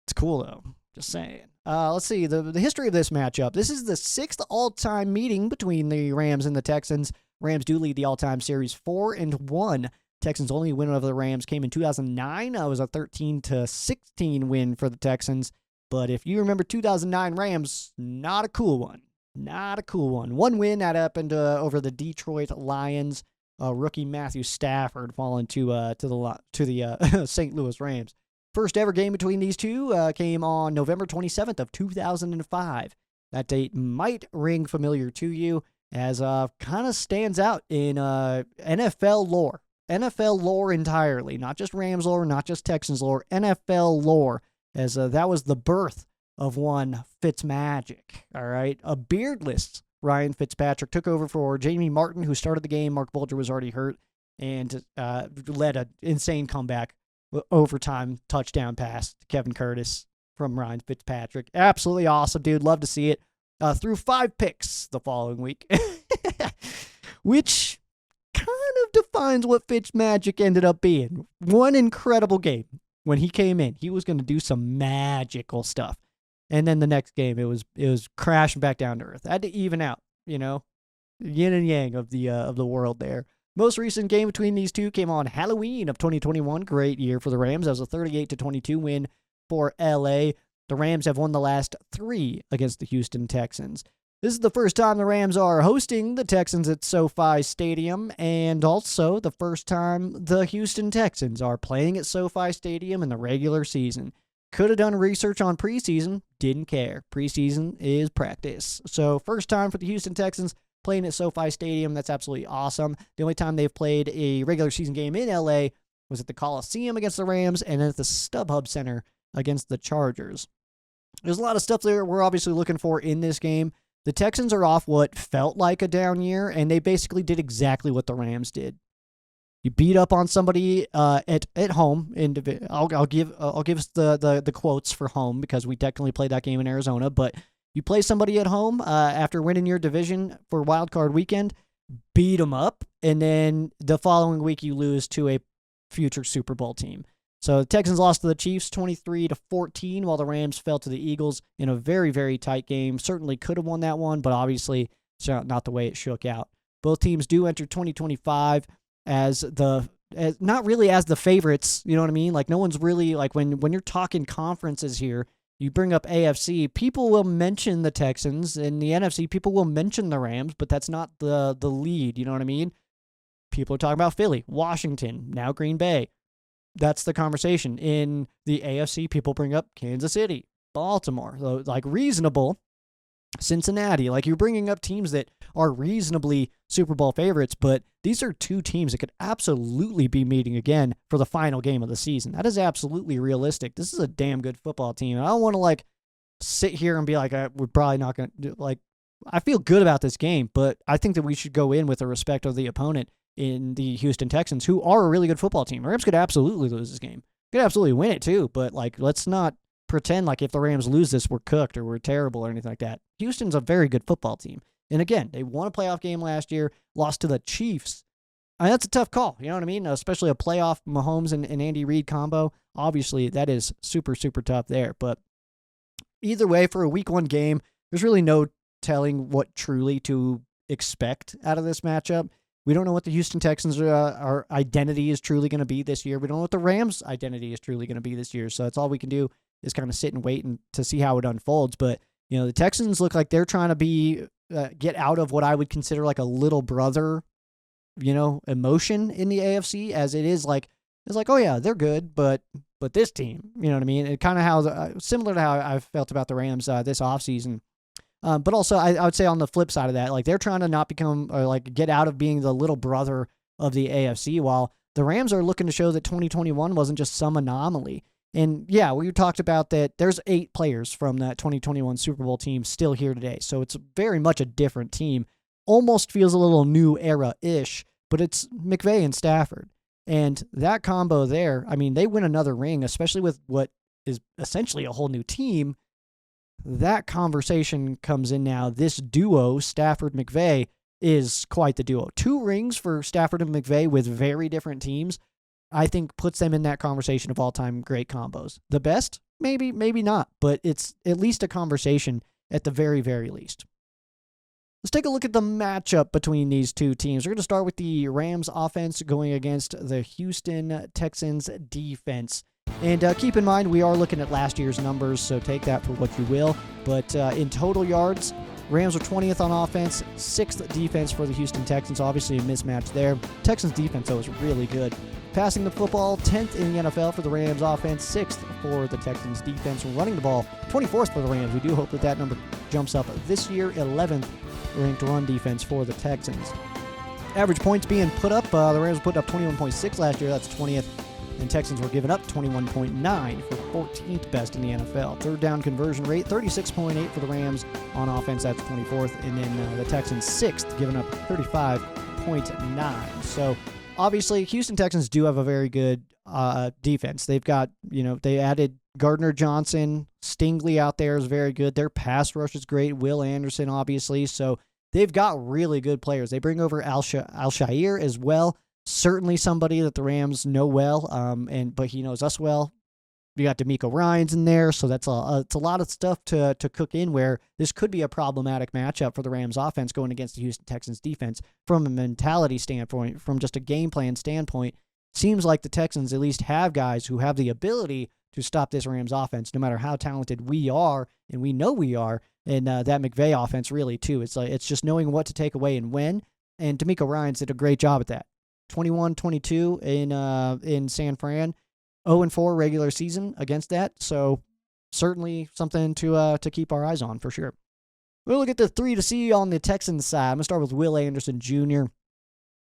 It's cool, though. Just saying. Let's see. The history of this matchup. This is the 6th all-time meeting between the Rams and the Texans. Rams do lead the all-time series 4-1. Texans' only win over the Rams came in 2009. It was a 13-16 win for the Texans. But if you remember 2009 Rams, not a cool one. Not a cool one. One win that happened over the Detroit Lions. Rookie Matthew Stafford falling to the St. Louis Rams. First ever game between these two came on November 27th of 2005. That date might ring familiar to you as kind of stands out in NFL lore. NFL lore entirely, not just Rams lore, not just Texans lore, NFL lore, as that was the birth of one Fitzmagic, all right? A beardless Ryan Fitzpatrick took over for Jamie Martin, who started the game. Mark Bulger was already hurt and led an insane comeback. Overtime touchdown pass to Kevin Curtis from Ryan Fitzpatrick. Absolutely awesome, dude. Love to see it. Threw 5 picks the following week, which kind of defines what Fitzmagic ended up being. One incredible game. When he came in, he was going to do some magical stuff. And then the next game, it was crashing back down to earth. Had to even out, yin and yang of the world there. Most recent game between these two came on Halloween of 2021. Great year for the Rams. That was a 38-22 win for LA. The Rams have won the last 3 against the Houston Texans. This is the first time the Rams are hosting the Texans at SoFi Stadium, and also the first time the Houston Texans are playing at SoFi Stadium in the regular season. Could have done research on preseason, didn't care. Preseason is practice. So first time for the Houston Texans playing at SoFi Stadium. That's absolutely awesome. The only time they've played a regular season game in LA was at the Coliseum against the Rams and then at the StubHub Center against the Chargers. There's a lot of stuff there we're obviously looking for in this game. The Texans are off what felt like a down year, and they basically did exactly what the Rams did. You beat up on somebody at home. I'll give us the quotes for home because we technically played that game in Arizona. But you play somebody at home after winning your division for Wild Card Weekend, beat them up, and then the following week you lose to a future Super Bowl team. So the Texans lost to the Chiefs 23-14, while the Rams fell to the Eagles in a very, very tight game. Certainly could have won that one, but obviously it's not the way it shook out. Both teams do enter 2025 as not really as the favorites, you know what I mean? Like no one's really, like when you're talking conferences here, You bring up AFC, people will mention the Texans. In the NFC, people will mention the Rams, but that's not the lead. You know what I mean? People are talking about Philly, Washington, now Green Bay. That's the conversation. In the AFC, people bring up Kansas City, Baltimore, like reasonable, Cincinnati. Like, you're bringing up teams that are reasonably Super Bowl favorites, but these are two teams that could absolutely be meeting again for the final game of the season. That is absolutely realistic. This is a damn good football team. And I don't want to, like, sit here and be like, we're probably not going to, like, I feel good about this game, but I think that we should go in with the respect of the opponent in the Houston Texans, who are a really good football team. The Rams could absolutely lose this game. Could absolutely win it too, but, like, let's not pretend like if the Rams lose this, we're cooked or we're terrible or anything like that. Houston's a very good football team. And again, they won a playoff game last year, lost to the Chiefs. I mean, that's a tough call, you know what I mean? Especially a playoff Mahomes and Andy Reid combo. Obviously, that is super, super tough there. But either way, for a week 1 game, there's really no telling what truly to expect out of this matchup. We don't know what the Houston Texans' our identity is truly going to be this year. We don't know what the Rams' identity is truly going to be this year. So that's all we can do is kind of sit and wait and to see how it unfolds. But, you know, the Texans look like they're trying to get out of what I would consider like a little brother, you know, emotion in the AFC, as it is like, it's like, oh yeah, they're good, but this team, you know what I mean? It kind of how similar to how I felt about the Rams this offseason. But also I would say on the flip side of that, like, they're trying to not become or like get out of being the little brother of the AFC, while the Rams are looking to show that 2021 wasn't just some anomaly. And yeah, we talked about that there's 8 players from that 2021 Super Bowl team still here today. So it's very much a different team. Almost feels a little new era-ish, but it's McVay and Stafford. And that combo there, I mean, they win another ring, especially with what is essentially a whole new team. That conversation comes in now. This duo, Stafford-McVay, is quite the duo. 2 rings for Stafford and McVay with very different teams, I think puts them in that conversation of all-time great combos. The best? Maybe, maybe not, but it's at least a conversation at the very, very least. Let's take a look at the matchup between these two teams. We're going to start with the Rams offense going against the Houston Texans defense. And keep in mind, we are looking at last year's numbers, so take that for what you will. But in total yards, Rams are 20th on offense, 6th defense for the Houston Texans. Obviously a mismatch there. Texans defense, though, is really good. Passing the football, 10th in the NFL for the Rams offense, 6th for the Texans defense. Running the ball, 24th for the Rams. We do hope that that number jumps up this year. 11th ranked run defense for the Texans. Average points being put up, the Rams put up 21.6 last year. That's 20th. And Texans were giving up 21.9 for 14th best in the NFL. Third down conversion rate, 36.8 for the Rams on offense. That's 24th. And then the Texans 6th, giving up 35.9. So obviously, Houston Texans do have a very good defense. They've got, you know, they added Gardner Johnson. Stingley out there is very good. Their pass rush is great. Will Anderson, obviously. So they've got really good players. They bring over Al-Shaair as well. Certainly somebody that the Rams know well, but he knows us well. You got DeMeco Ryans in there, so that's it's a lot of stuff to cook in, where this could be a problematic matchup for the Rams offense going against the Houston Texans defense. From a mentality standpoint, from just a game plan standpoint, seems like the Texans at least have guys who have the ability to stop this Rams offense, no matter how talented we are, and we know we are, and that McVay offense really too. It's just knowing what to take away and when, and DeMeco Ryans did a great job at that. 21-22 in San Fran, 0-4 regular season against that. So certainly something to keep our eyes on for sure. We'll look at the 3 to see on the Texans side. I'm going to start with Will Anderson Jr.,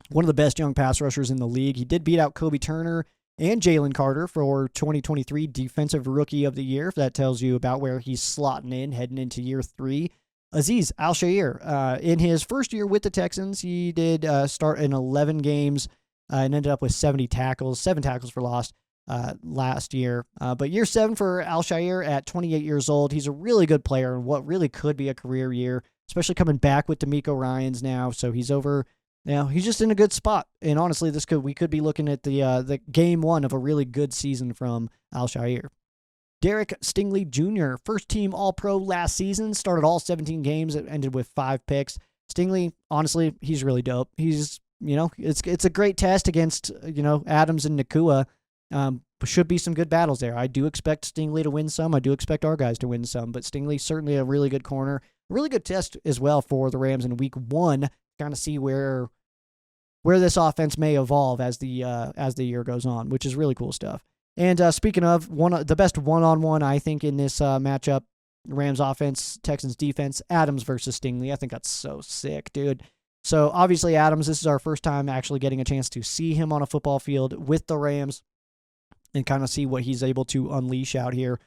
one of the best young pass rushers in the league. He did beat out Kobe Turner and Jalen Carter for 2023 Defensive Rookie of the Year. If that tells you about where he's slotting in, heading into year 3. Azeez Al-Shaair, in his first year with the Texans, he did start in 11 games and ended up with 7 tackles for loss last year. But year 7 for Al-Shaair at 28 years old. He's a really good player in what really could be a career year, especially coming back with DeMeco Ryans now. So he's over. Now he's just in a good spot. And honestly, we could be looking at the game 1 of a really good season from Al-Shaair. Derek Stingley Jr., first-team All-Pro last season, started all 17 games, ended with 5 picks. Stingley, honestly, he's really dope. He's, you know, it's a great test against, you know, Adams and Nakua. Should be some good battles there. I do expect Stingley to win some. I do expect our guys to win some, but Stingley certainly a really good corner. Really good test as well for the Rams in week 1. Kind of see where this offense may evolve as the year goes on, which is really cool stuff. And speaking of the best one-on-one, I think in this matchup, Rams offense, Texans defense, Adams versus Stingley. I think that's so sick, dude. So obviously Adams, this is our first time actually getting a chance to see him on a football field with the Rams and kind of see what he's able to unleash out here.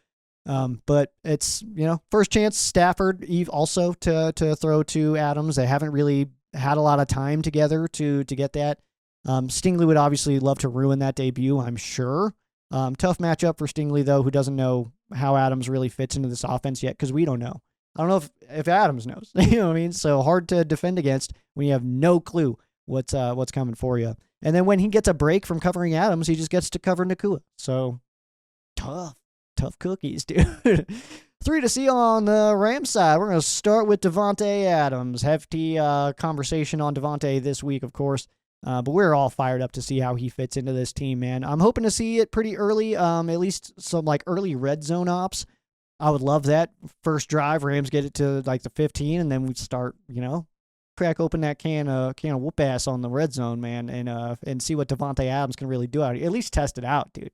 But it's, first chance Stafford also to throw to Adams. They haven't really had a lot of time together to get that. Stingley would obviously love to ruin that debut, I'm sure. Tough matchup for Stingley, though, who doesn't know how Adams really fits into this offense yet, because we don't know. I don't know if Adams knows. You know what I mean? So hard to defend against when you have no clue what's coming for you. And then when he gets a break from covering Adams, he just gets to cover Nakua. So tough cookies, dude. 3 to see on the Rams side. We're going to start with Davante Adams. Hefty conversation on Davante this week, of course. But we're all fired up to see how he fits into this team, man. I'm hoping to see it pretty early, at least some early red zone ops. I would love that. First drive, Rams get it to the 15, and then we start, crack open that can of whoop ass on the red zone, man, and see what Davante Adams can really do out here. At least test it out, dude.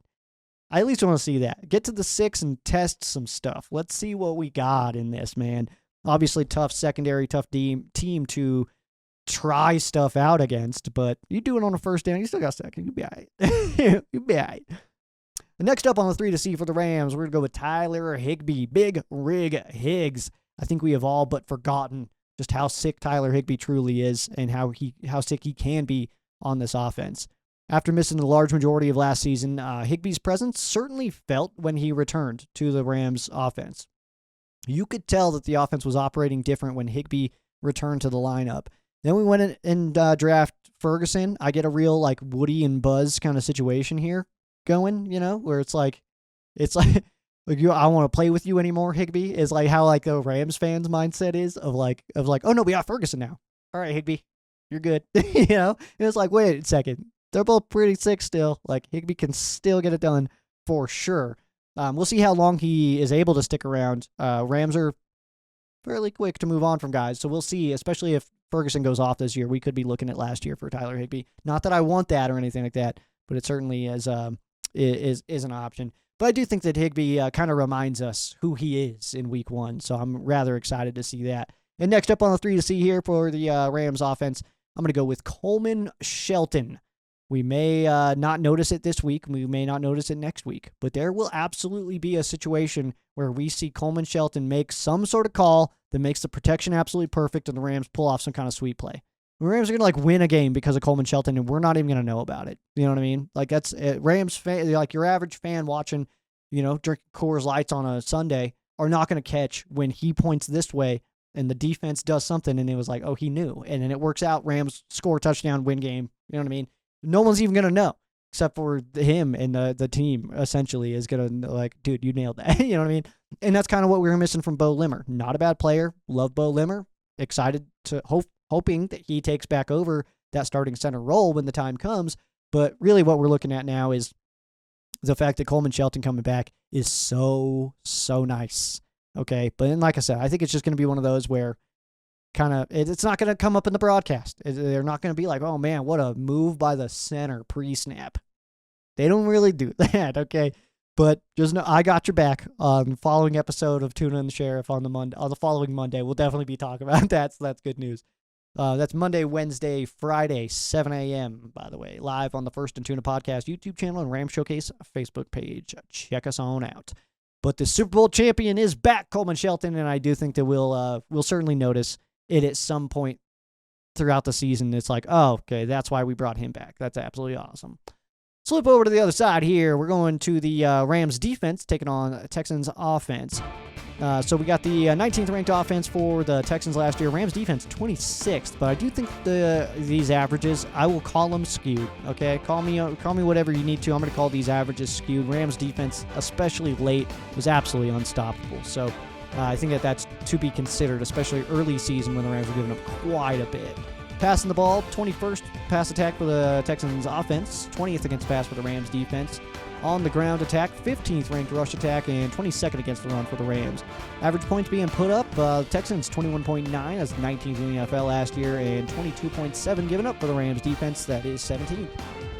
I at least want to see that. Get to the 6 and test some stuff. Let's see what we got in this, man. Obviously, tough secondary, tough team to try stuff out against, but you do it on the first down, you still got second. You'll be all right. You'll be all right. Next up on the 3 to see for the Rams, we're going to go with Tyler Higbee. Big Rig Higgs. I think we have all but forgotten just how sick Tyler Higbee truly is and how sick he can be on this offense. After missing the large majority of last season, Higbee's presence certainly felt when he returned to the Rams offense. You could tell that the offense was operating different when Higbee returned to the lineup. Then we went in and draft Ferguson. I get a real Woody and Buzz kind of situation here going, where it's like I want to play with you anymore, Higbee, is how the Rams fans mindset is of oh no, we got Ferguson now. All right, Higbee, you're good. And it's wait a second. They're both pretty sick still. Higbee can still get it done for sure. We'll see how long he is able to stick around. Rams are fairly quick to move on from guys, so we'll see, especially if Ferguson goes off this year. We could be looking at last year for Tyler Higbee. Not that I want that or anything like that, but it certainly is an option. But I do think that Higbee kind of reminds us who he is in week 1, so I'm rather excited to see that. And next up on the 3 to see here for the Rams offense, I'm going to go with Coleman Shelton. We may not notice it this week. We may not notice it next week. But there will absolutely be a situation where we see Coleman Shelton make some sort of call that makes the protection absolutely perfect and the Rams pull off some kind of sweet play. The Rams are going to win a game because of Coleman Shelton, and we're not even going to know about it. You know what I mean? That's Rams fan, your average fan watching, drinking Coors Lights on a Sunday are not going to catch when he points this way and the defense does something and it was oh, he knew. And then it works out. Rams score, touchdown, win game. You know what I mean? No one's even going to know except for him and the team essentially is going to dude, you nailed that. You know what I mean? And that's kind of what we were missing from Bo Limmer. Not a bad player. Love Bo Limmer. Excited to hoping that he takes back over that starting center role when the time comes. But really what we're looking at now is the fact that Coleman Shelton coming back is so nice. Okay. But then, like I said, I think it's just going to be one of those where it's not going to come up in the broadcast. They're not going to be oh man, what a move by the center pre-snap. They don't really do that, okay? But just know I got your back on the following episode of Tuna and the Sheriff on the following Monday. We'll definitely be talking about that, so that's good news. That's Monday, Wednesday, Friday, 7 a.m., by the way, live on the First and Tuna Podcast YouTube channel and Rams Showcase Facebook page. Check us on out. But the Super Bowl champion is back, Coleman Shelton, and I do think that we'll certainly notice it at some point throughout the season. It's oh, okay, that's why we brought him back. That's absolutely awesome. Slip over to the other side here. We're going to the Rams defense taking on Texans offense. So we got the 19th ranked offense for the Texans last year. Rams defense 26th, but I do think these averages, I will call them skewed. Okay, call me whatever you need to. I'm going to call these averages skewed. Rams defense, especially late, was absolutely unstoppable. So I think that's to be considered, especially early season when the Rams were giving up quite a bit. Passing the ball, 21st pass attack for the Texans offense, 20th against pass for the Rams defense. on the ground attack, 15th ranked rush attack, and 22nd against the run for the Rams. Average points being put up, Texans 21.9, that's 19th in the NFL last year, and 22.7 given up for the Rams defense, that is 17th.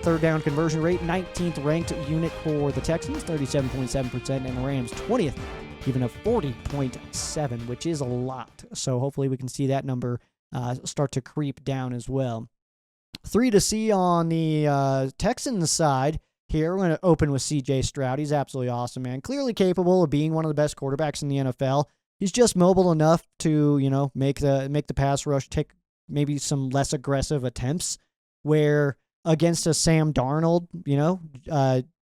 Third down conversion rate, 19th ranked unit for the Texans, 37.7%, and the Rams 20th, giving up 40.7, which is a lot. So hopefully we can see that number start to creep down as well. 3 to see on the Texans side. Here, we're going to open with C.J. Stroud. He's absolutely awesome, man. Clearly capable of being one of the best quarterbacks in the NFL. He's just mobile enough to, make the pass rush take maybe some less aggressive attempts. Where against a Sam Darnold,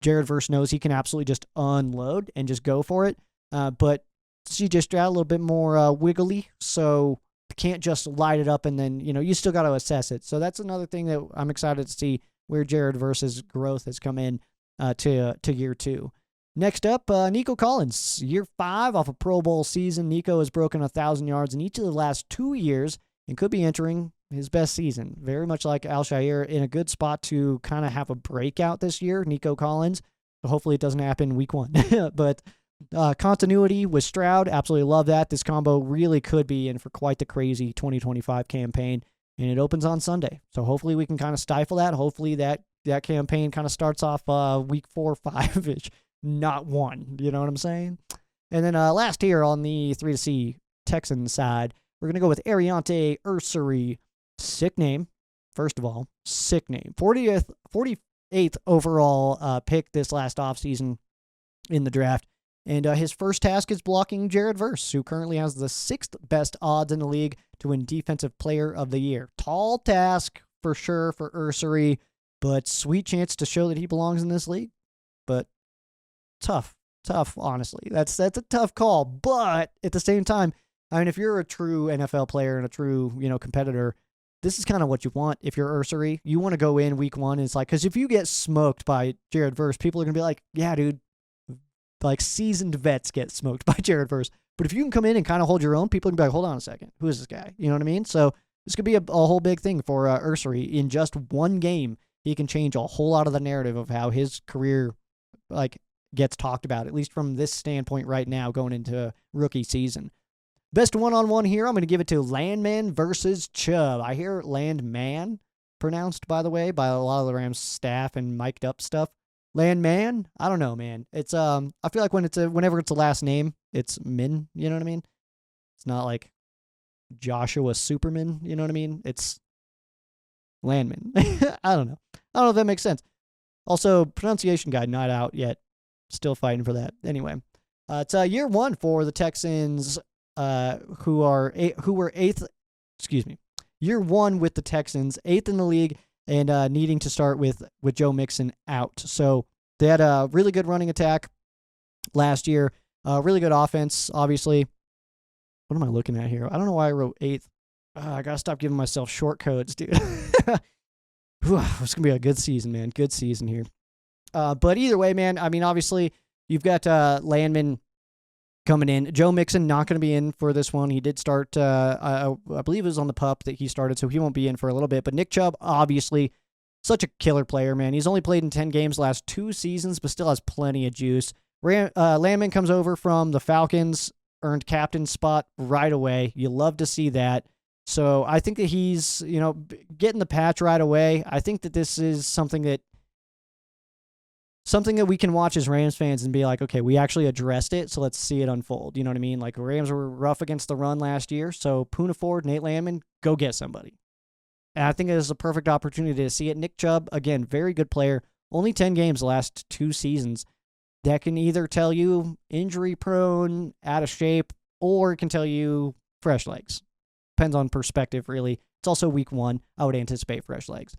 Jared Verse knows he can absolutely just unload and just go for it. But C.J. Stroud a little bit more wiggly, so can't just light it up and then, you still got to assess it. So that's another thing that I'm excited to see where Jared Verse's growth has come in to year 2. Next up, Nico Collins. Year 5 off a Pro Bowl season. Nico has broken 1,000 yards in each of the last 2 years and could be entering his best season. Very much like Alshire, in a good spot to kind of have a breakout this year, Nico Collins. So hopefully it doesn't happen week 1. But continuity with Stroud, absolutely love that. This combo really could be in for quite the crazy 2025 campaign. And it opens on Sunday. So hopefully we can kind of stifle that. Hopefully that campaign kind of starts off week 4 or 5-ish, not 1. You know what I'm saying? And then last here on the 3 to C Texans side, we're going to go with Ariante Ursery. Sick name. First of all, sick name. 48th overall pick this last offseason in the draft. And his first task is blocking Jared Verse, who currently has the 6th best odds in the league to win Defensive Player of the Year. Tall task for sure for Ursery, but sweet chance to show that he belongs in this league. But tough, honestly. That's a tough call. But at the same time, I mean, if you're a true NFL player and a true, competitor, this is kind of what you want. If you're Ursery, you want to go in week 1. And it's like, because if you get smoked by Jared Verse, people are going to be like, yeah, dude. Like seasoned vets get smoked by Jared Verse. But if you can come in and kind of hold your own, people can be like, hold on a second. Who is this guy? You know what I mean? So this could be a whole big thing for Ursery. In just one game, he can change a whole lot of the narrative of how his career gets talked about, at least from this standpoint right now going into rookie season. Best one-on-one here, I'm going to give it to Landman versus Chubb. I hear Landman pronounced, by the way, by a lot of the Rams staff and mic'd up stuff. Landman? I don't know, man. It's I feel like whenever it's a last name, it's Min, you know what I mean? It's not like Joshua Superman, you know what I mean? It's Landman. I don't know. I don't know if that makes sense. Also, pronunciation guide not out yet. Still fighting for that. Anyway, it's year 1 for the Texans, who were 8th. Excuse me. Year 1 with the Texans, 8th in the league. And needing to start with Joe Mixon out. So they had a really good running attack last year. Really good offense, obviously. What am I looking at here? I don't know why I wrote 8th. I got to stop giving myself short codes, dude. It's going to be a good season, man. Good season here. But either way, man, I mean, obviously, you've got Landman coming in. Joe Mixon not going to be in for this one. He did start, I believe it was on the PUP that he started, so he won't be in for a little bit. But Nick Chubb, obviously, such a killer player, man. He's only played in 10 games the last 2 seasons, but still has plenty of juice. Landman comes over from the Falcons, earned captain spot right away. You love to see that. So I think that he's, getting the patch right away. I think that this is something that we can watch as Rams fans and be like, okay, we actually addressed it, so let's see it unfold. You know what I mean? Like, Rams were rough against the run last year, so Puna Ford, Nate Landman, go get somebody. And I think it is a perfect opportunity to see it. Nick Chubb, again, very good player. Only 10 games the last 2 seasons. That can either tell you injury-prone, out of shape, or it can tell you fresh legs. Depends on perspective, really. It's also week 1. I would anticipate fresh legs.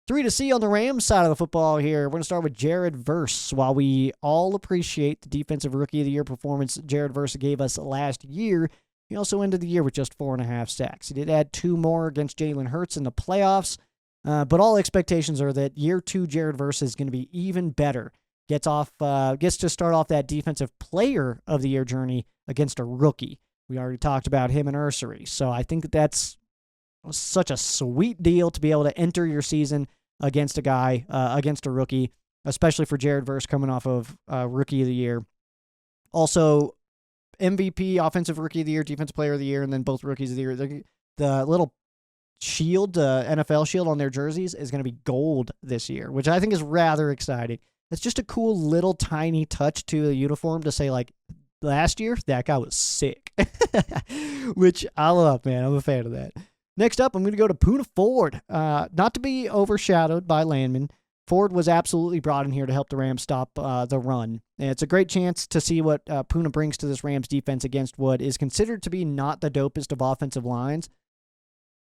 3 to C on the Rams side of the football here. We're going to start with Jared Verse. While we all appreciate the Defensive Rookie of the Year performance Jared Verse gave us last year, he also ended the year with just 4.5 sacks. He did add 2 more against Jalen Hurts in the playoffs, but all expectations are that year 2 Jared Verse is going to be even better. Gets to start off that Defensive Player of the Year journey against a rookie. We already talked about him and Ursery, so I think that's such a sweet deal to be able to enter your season against a guy, against a rookie. especially for Jared Verse coming off of Rookie of the Year. Also, MVP, Offensive Rookie of the Year, Defensive Player of the Year, and then both Rookies of the Year. The little shield, NFL shield on their jerseys is going to be gold this year, which I think is rather exciting. It's just a cool little tiny touch to the uniform to say, like, last year, that guy was sick, which I love, man. I'm a fan of that. Next up, I'm going to go to Puna Ford. Not to be overshadowed by Landman, Ford was absolutely brought in here to help the Rams stop the run. And it's a great chance to see what Puna brings to this Rams defense against what is considered to be not the dopest of offensive lines.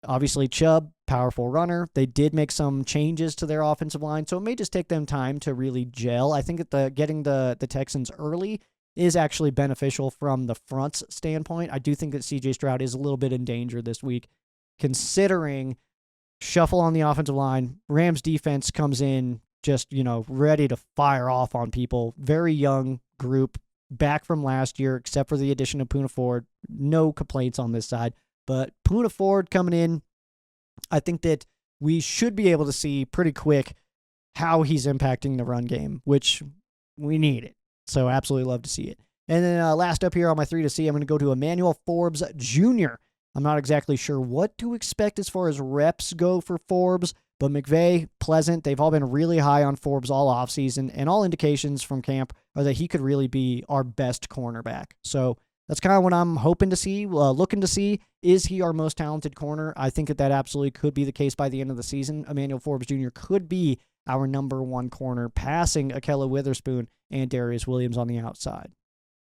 Obviously, Chubb, powerful runner. They did make some changes to their offensive line, so it may just take them time to really gel. I think that getting the Texans early is actually beneficial from the front's standpoint. I do think that C.J. Stroud is a little bit in danger this week, considering shuffle on the offensive line. Rams defense comes in just, ready to fire off on people. Very young group, back from last year, except for the addition of Puna Ford. No complaints on this side. But Puna Ford coming in, I think that we should be able to see pretty quick how he's impacting the run game, which we need it. So absolutely love to see it. And then last up here on my 3 to see, I'm going to go to Emmanuel Forbes Jr. I'm not exactly sure what to expect as far as reps go for Forbes, but McVay, Pleasant, they've all been really high on Forbes all offseason, and all indications from camp are that he could really be our best cornerback. So that's kind of what I'm hoping to see, looking to see. Is he our most talented corner? I think that absolutely could be the case by the end of the season. Emmanuel Forbes Jr. could be our number one corner, passing Akella Witherspoon and Darius Williams on the outside.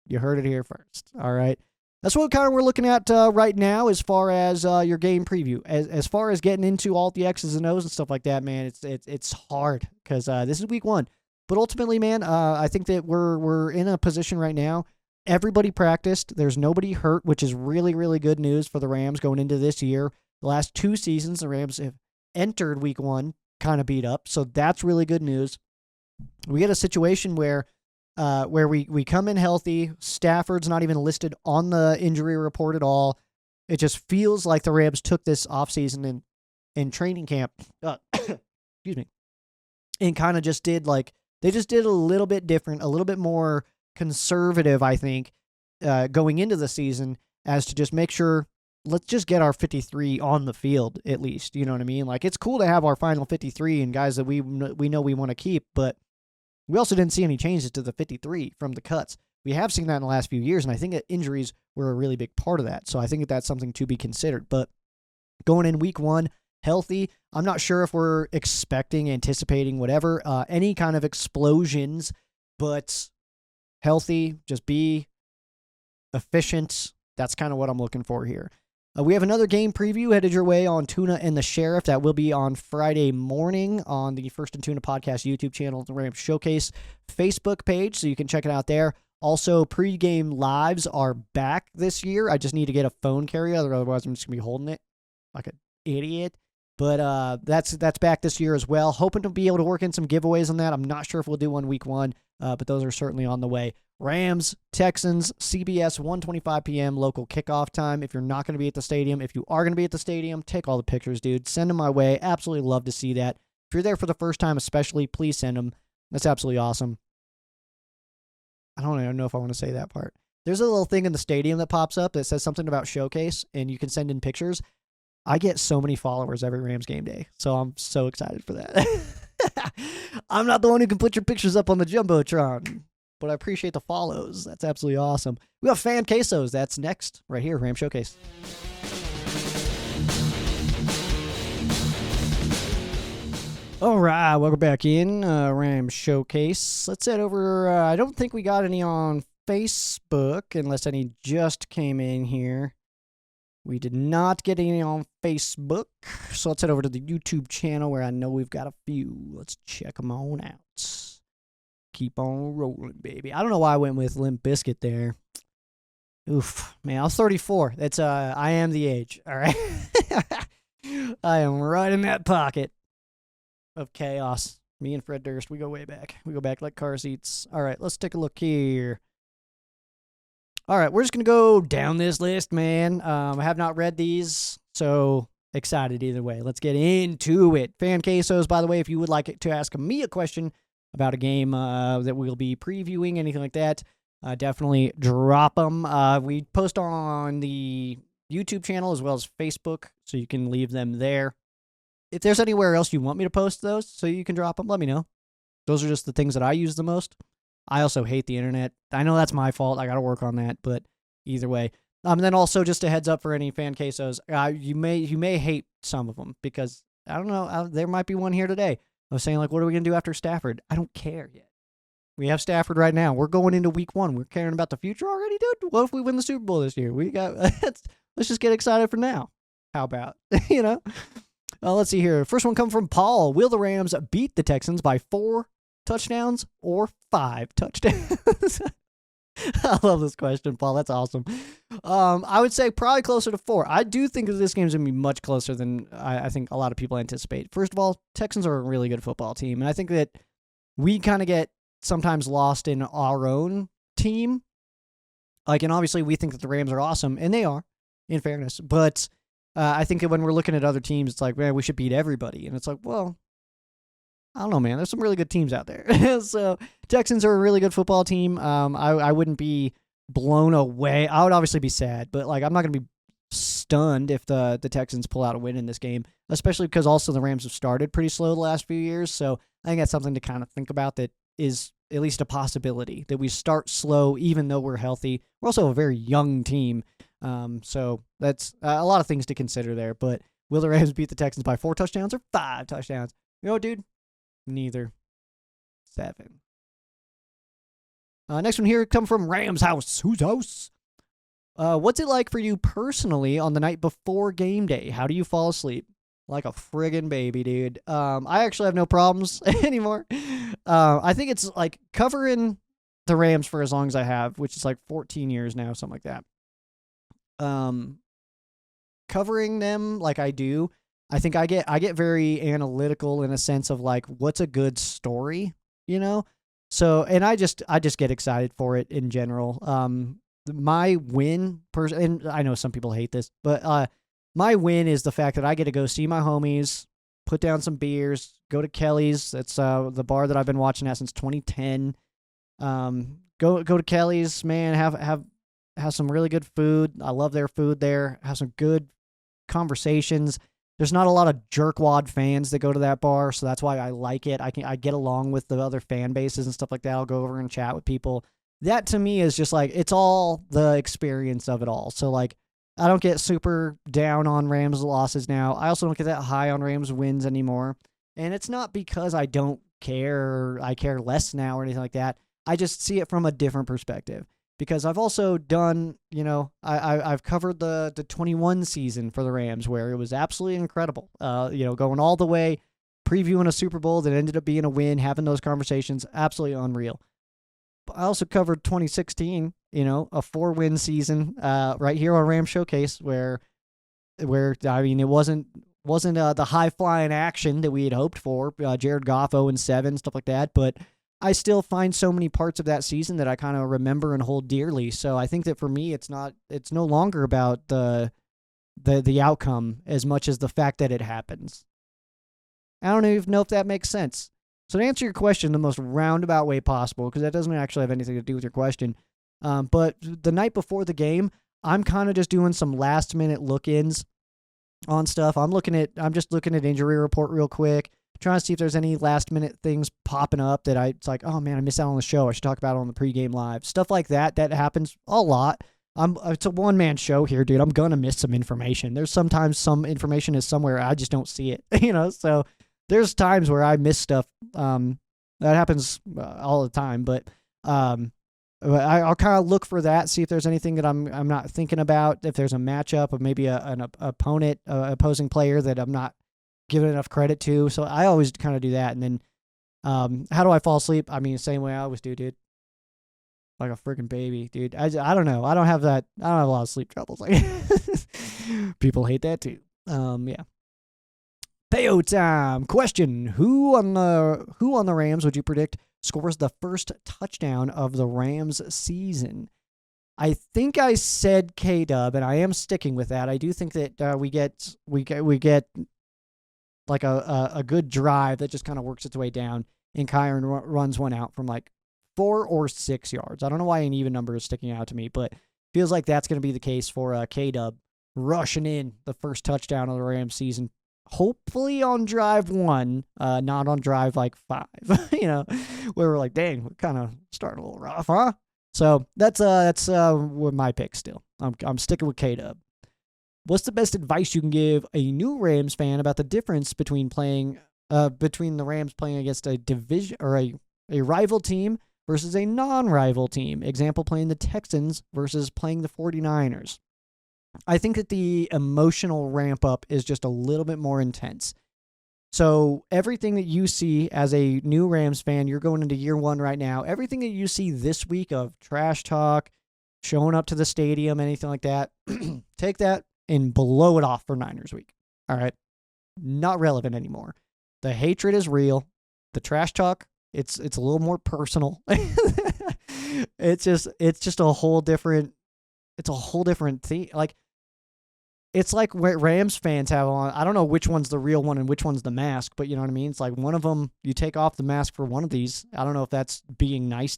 You heard it here first, all right? That's what kind of we're looking at right now as far as your game preview. As far as getting into all the X's and O's and stuff like that, man, it's hard because this is week 1. But ultimately, man, I think that we're in a position right now. Everybody practiced. There's nobody hurt, which is really, really good news for the Rams going into this year. The last 2 seasons, the Rams have entered week 1 kind of beat up, so that's really good news. We get a situation where we come in healthy. Stafford's not even listed on the injury report at all. It just feels like the Rams took this offseason in training camp, excuse me, and kind of just did they just did a little bit different, a little bit more conservative, I think, going into the season, as to just make sure, let's just get our 53 on the field at least. You know what I mean? Like, it's cool to have our final 53 and guys that we know we want to keep, but we also didn't see any changes to the 53 from the cuts. We have seen that in the last few years, and I think that injuries were a really big part of that. So I think that's something to be considered. But going in week 1, healthy, I'm not sure if we're anticipating whatever, any kind of explosions, but healthy, just be efficient. That's kind of what I'm looking for here. We have another game preview headed your way on Tuna and the Sheriff. That will be on Friday morning on the First and Tuna Podcast YouTube channel, the Rams Showcase Facebook page, so you can check it out there. Also, pregame lives are back this year. I just need to get a phone carrier, otherwise I'm just going to be holding it like an idiot. But that's back this year as well. Hoping to be able to work in some giveaways on that. I'm not sure if we'll do one week 1, but those are certainly on the way. Rams, Texans, CBS, 1:25 p.m. local kickoff time. If you're not going to be at the stadium, if you are going to be at the stadium, take all the pictures, dude. Send them my way. Absolutely love to see that. If you're there for the first time especially, please send them. That's absolutely awesome. I don't even know if I want to say that part. There's a little thing in the stadium that pops up that says something about Showcase, and you can send in pictures. I get so many followers every Rams game day, so I'm so excited for that. I'm not the one who can put your pictures up on the Jumbotron, but I appreciate the follows. That's absolutely awesome. We got Fan Quesos. That's next, right here, Ram Showcase. All right, welcome back in, Ram Showcase. Let's head over. I don't think we got any on Facebook, unless any just came in here. We did not get any on Facebook, so let's head over to the YouTube channel where I know we've got a few. Let's check them on out. Keep on rolling, baby. I don't know why I went with Limp Bizkit there. Oof, man, I was 34. That's I am the age. All right, I am right in that pocket of chaos. Me and Fred Durst, we go way back. We go back like car seats. All right, let's take a look here. All right, we're just going to go down this list, man. I have not read these, so excited either way. Let's get into it. Fan Quesos, by the way, if you would like to ask me a question about a game that we'll be previewing, anything like that, definitely drop them. We post on the YouTube channel as well as Facebook, so you can leave them there. If there's anywhere else you want me to post those so you can drop them, let me know. Those are just the things that I use the most. I also hate the internet. I know that's my fault. I got to work on that, but either way. And then also just a heads up for any fan quesos, you may hate some of them because, I don't know, there might be one here today. I was saying, like, what are we going to do after Stafford? I don't care yet. We have Stafford right now. We're going into week 1. We're caring about the future already, dude. What if we win the Super Bowl this year? Let's just get excited for now. How about, you know? Let's see here. First one comes from Paul. Will the Rams beat the Texans by 4 touchdowns or 5 touchdowns? I love this question, Paul. That's awesome. I would say probably closer to 4. I do think that this game's going to be much closer than I think a lot of people anticipate. First of all, Texans are a really good football team, and I think that we kind of get sometimes lost in our own team. Like, and obviously we think that the Rams are awesome, and they are, in fairness. But I think that when we're looking at other teams, it's like, man, we should beat everybody. And it's like, well, I don't know, man. There's some really good teams out there. So Texans are a really good football team. I wouldn't be blown away. I would obviously be sad, but like I'm not going to be stunned if the Texans pull out a win in this game, especially because also the Rams have started pretty slow the last few years. So I think that's something to kind of think about, that is at least a possibility, that we start slow even though we're healthy. We're also a very young team. So that's a lot of things to consider there. But will the Rams beat the Texans by 4 touchdowns or 5 touchdowns? You know, dude, neither. 7. Next one here come from Rams house. Whose house? What's it like for you personally on the night before game day? How do you fall asleep? Like a friggin' baby, dude. I actually have no problems anymore. I think it's like covering the Rams for as long as I have, which is like 14 years now, something like that. Covering them like I do, I think I get very analytical in a sense of like, what's a good story, you know? So, and I just get excited for it in general. My win, and I know some people hate this, but my win is the fact that I get to go see my homies, put down some beers, go to Kelly's. That's the bar that I've been watching at since 2010. Go to Kelly's, man. Have some really good food. I love their food there. Have some good conversations. There's not a lot of jerkwad fans that go to that bar, so that's why I like it. I get along with the other fan bases and stuff like that. I'll go over and chat with people. That to me is just like, it's all the experience of it all. So like, I don't get super down on Rams losses now. I also don't get that high on Rams wins anymore. And it's not because I don't care or I care less now or anything like that. I just see it from a different perspective. Because I've also done, you know, I've covered the 21 season for the Rams, where it was absolutely incredible. You know, going all the way, previewing a Super Bowl that ended up being a win, having those conversations, absolutely unreal. But I also covered 2016, you know, a 4-win season, right here on Rams Showcase, where I mean, it wasn't the high flying action that we had hoped for. Jared Goff 0-7, stuff like that, but I still find so many parts of that season that I kind of remember and hold dearly. So I think that for me, it's no longer about the outcome as much as the fact that it happens. I don't even know if that makes sense. So to answer your question the most roundabout way possible, because that doesn't actually have anything to do with your question, but the night before the game, I'm kind of just doing some last minute look-ins on stuff. I'm just looking at injury report real quick, trying to see if there's any last minute things popping up that it's like, oh man, I missed out on the show. I should talk about it on the pregame live. Stuff like that happens a lot. It's a one-man show here, dude. I'm going to miss some information. There's sometimes some information is somewhere I just don't see it, you know? So there's times where I miss stuff. That happens all the time, but I'll kind of look for that, see if there's anything that I'm not thinking about, if there's a matchup of maybe an opponent, opposing player that I'm not giving enough credit to. So I always kind of do that. And then how do I fall asleep? I mean, the same way I always do, dude. Like a freaking baby, dude. I don't know. I don't have a lot of sleep troubles. Like people hate that too. Yeah. Payo time. Question: Who on the Rams would you predict scores the first touchdown of the Rams season? I think I said K-Dub, and I am sticking with that. I do think that we get like a good drive that just kind of works its way down. and Kyron runs one out from like 4 or 6 yards. I don't know why an even number is sticking out to me, but feels like that's going to be the case for K-Dub rushing in the first touchdown of the Rams season. Hopefully on drive 1, not on drive like 5, where we're like, dang, we're kind of starting a little rough, huh? So that's my pick still. I'm sticking with K-Dub. What's the best advice you can give a new Rams fan about the difference between the Rams playing against a division or a rival team versus a non-rival team? Example, playing the Texans versus playing the 49ers. I think that the emotional ramp up is just a little bit more intense. So everything that you see as a new Rams fan, you're going into year 1 right now, everything that you see this week of trash talk, showing up to the stadium, anything like that, take that and blow it off for Niners week. All right? Not relevant anymore. The hatred is real. The trash talk, it's a little more personal. It's just a whole different thing. Like, it's like what Rams fans have on. I don't know which one's the real one and which one's the mask, but you know what I mean? It's like one of them, you take off the mask for one of these. I don't know if that's being nice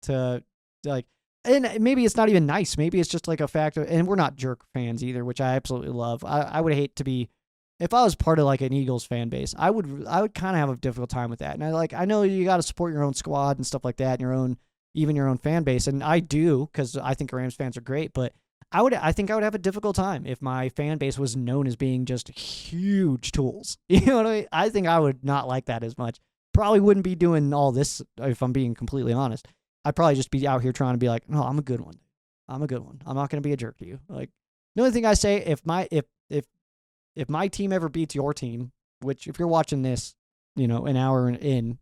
to like, and maybe it's not even nice. Maybe it's just like a fact of, and we're not jerk fans either, which I absolutely love. I would hate to be, if I was part of like an Eagles fan base, I would kind of have a difficult time with that. And I know you got to support your own squad and stuff like that, and even your own fan base. And I do, because I think Rams fans are great, but I think I would have a difficult time if my fan base was known as being just huge tools. You know what I mean? I think I would not like that as much. Probably wouldn't be doing all this if I'm being completely honest. I'd probably just be out here trying to be like, no, I'm a good one. I'm a good one. I'm not going to be a jerk to you. Like, the only thing I say, if my team ever beats your team, which if you're watching this, an hour in,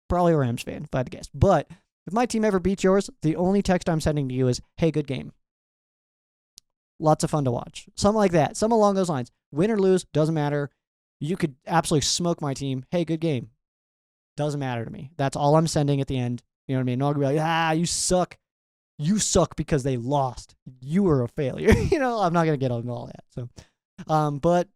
probably a Rams fan, if I had to guess. But if my team ever beats yours, the only text I'm sending to you is, hey, good game. Lots of fun to watch. Something like that. Something along those lines. Win or lose, doesn't matter. You could absolutely smoke my team. Hey, good game. Doesn't matter to me. That's all I'm sending at the end. You know what I mean? Not gonna be like, you suck. You suck because they lost. You were a failure. I'm not going to get into all that. So, but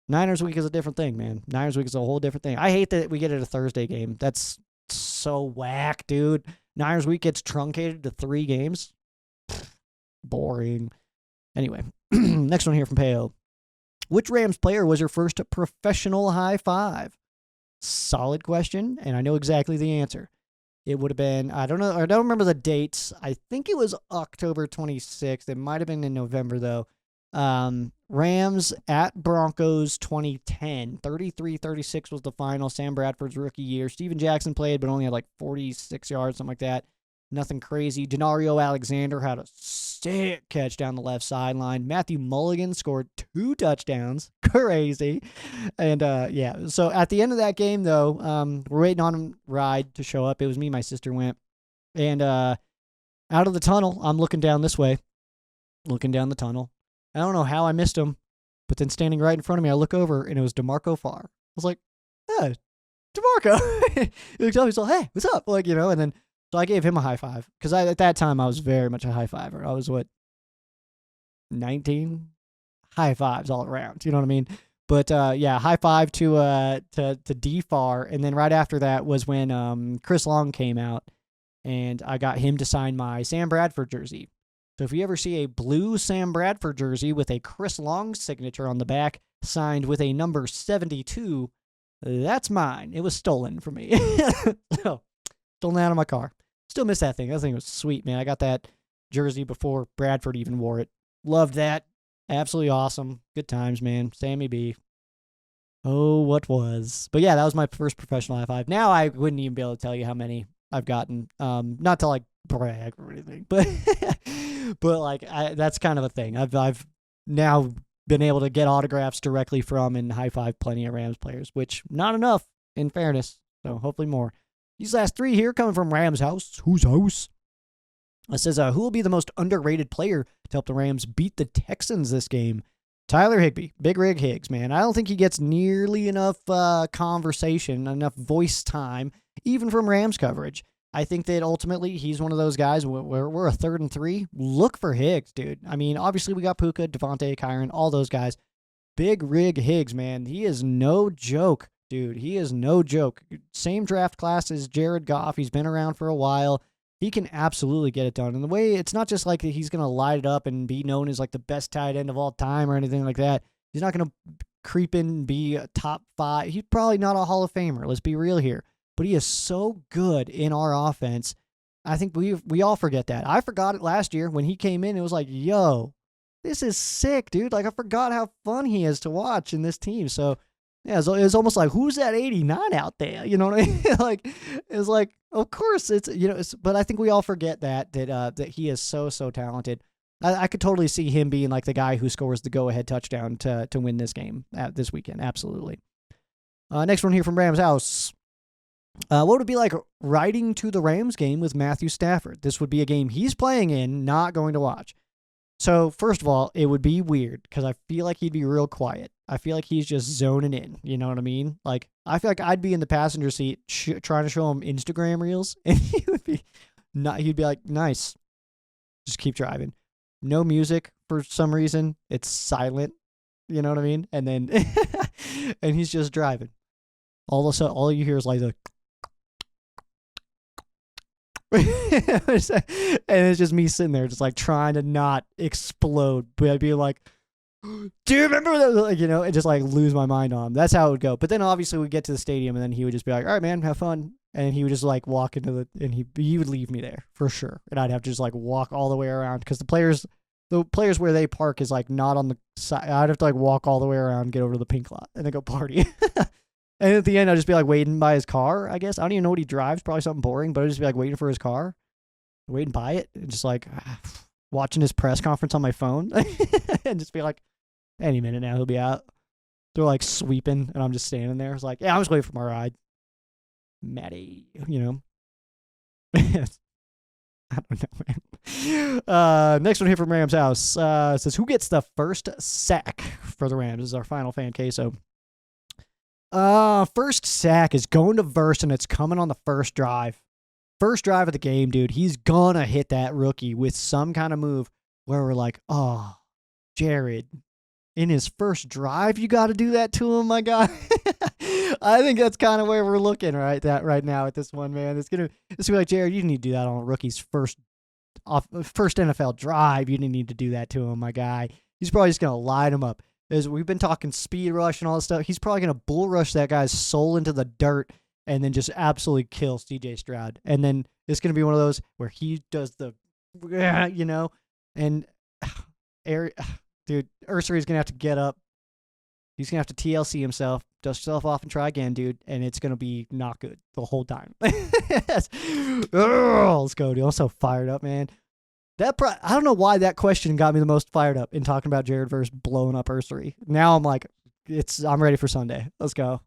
Niners week is a different thing, man. Niners week is a whole different thing. I hate that we get it a Thursday game. That's so whack, dude. Niners week gets truncated to 3 games. Boring. Anyway, next one here from Peo. Which Rams player was your first professional high five? Solid question, and I know exactly the answer. It would have been, I don't remember the dates. I think it was October 26th. It might have been in November, though. Rams at Broncos 2010. 33-36 was the final. Sam Bradford's rookie year. Steven Jackson played, but only had like 46 yards, something like that. Nothing crazy. Denario Alexander had a sick catch down the left sideline. Matthew Mulligan scored 2 touchdowns. Crazy. And, so at the end of that game, though, we're waiting on Ride to show up. It was me and my sister went. And out of the tunnel, I'm looking down this way. Looking down the tunnel. I don't know how I missed him, but then standing right in front of me, I look over, and it was DeMarco Farr. I was like, hey, DeMarco. He looked up, he's like, hey, what's up? And then, so I gave him a high five, because at that time, I was very much a high fiver. I was, 19? High fives all around, you know what I mean? But, high five to D Farr, and then right after that was when Chris Long came out, and I got him to sign my Sam Bradford jersey. So if you ever see a blue Sam Bradford jersey with a Chris Long signature on the back, signed with a number 72, that's mine. It was stolen from me. So, stolen out of my car. Still miss that thing. That thing was sweet, man. I got that jersey before Bradford even wore it. Loved that. Absolutely awesome. Good times, man. Sammy B. Oh, what was. But yeah, that was my first professional high five. Now I wouldn't even be able to tell you how many I've gotten. Not to like brag or anything, but that's kind of a thing. I've now been able to get autographs directly from and high five plenty of Rams players, which not enough in fairness. So hopefully more. These last 3 here coming from Rams house. Whose house? It says, who will be the most underrated player to help the Rams beat the Texans this game? Tyler Higbee. Big Rig Higgs, man. I don't think he gets nearly enough conversation, enough voice time, even from Rams coverage. I think that ultimately he's one of those guys where we're a 3rd and 3. Look for Higgs, dude. I mean, obviously we got Puka, Devontae, Kyron, all those guys. Big Rig Higgs, man. He is no joke dude. He is no joke. Same draft class as Jared Goff. He's been around for a while. He can absolutely get it done. And the way, it's not just like he's going to light it up and be known as like the best tight end of all time or anything like that. He's not going to creep in and be a top 5. He's probably not a Hall of Famer. Let's be real here. But he is so good in our offense. I think we all forget that. I forgot it last year when he came in. It was like, yo, this is sick, dude. Like, I forgot how fun he is to watch in this team. So, yeah, it's almost like, who's that 89 out there? You know what I mean? Like, it's like, of course it's, but I think we all forget that he is so talented. I could totally see him being like the guy who scores the go-ahead touchdown to win this game this weekend. Absolutely. Next one here from Rams House. What would it be like riding to the Rams game with Matthew Stafford? This would be a game he's playing in, not going to watch. So, first of all, it would be weird because I feel like he'd be real quiet. I feel like he's just zoning in. You know what I mean? Like, I feel like I'd be in the passenger seat trying to show him Instagram reels, and he'd be like, nice. Just keep driving. No music for some reason. It's silent. You know what I mean? And then, and he's just driving. All of a sudden, all you hear is like the, and it's just me sitting there just like trying to not explode, but I'd be like, do you remember that? Like, and just like lose my mind on him. That's how it would go. But then obviously we'd get to the stadium and then he would just be like, all right, man, have fun. And he would just like walk into and he would leave me there for sure. And I'd have to just like walk all the way around because the players where they park is like not on the side. I'd have to like walk all the way around, get over to the pink lot and then go party. And at the end, I'd just be like waiting by his car, I guess. I don't even know what he drives. Probably something boring, but I'd just be like waiting for his car, waiting by it, and just like watching his press conference on my phone. And just be like, any minute now, he'll be out. They're like sweeping, and I'm just standing there. It's like, yeah, I'm just waiting for my ride. Matty, I don't know, man. Next one here from Rams House. Says, who gets the first sack for the Rams? This is our final fan queso. First sack is going to Verse, and it's coming on the first drive. First drive of the game, dude. He's gonna hit that rookie with some kind of move where we're like, oh, Jared, in his first drive, you got to do that to him, my guy. I think that's kind of where we're looking right now at this one, man. It's gonna be like, Jared, you didn't need to do that on a rookie's first NFL drive. You didn't need to do that to him, my guy. He's probably just gonna light him up. As we've been talking speed rush and all this stuff, he's probably going to bull rush that guy's soul into the dirt and then just absolutely kill CJ Stroud. And then it's going to be one of those where he does the, and dude, Ursary's going to have to get up. He's going to have to TLC himself, dust himself off and try again, dude. And it's going to be not good the whole time. Let's go, dude. I'm so fired up, man. I don't know why that question got me the most fired up in talking about Jared Verse blowing up Ursery. Now I'm like, I'm ready for Sunday. Let's go,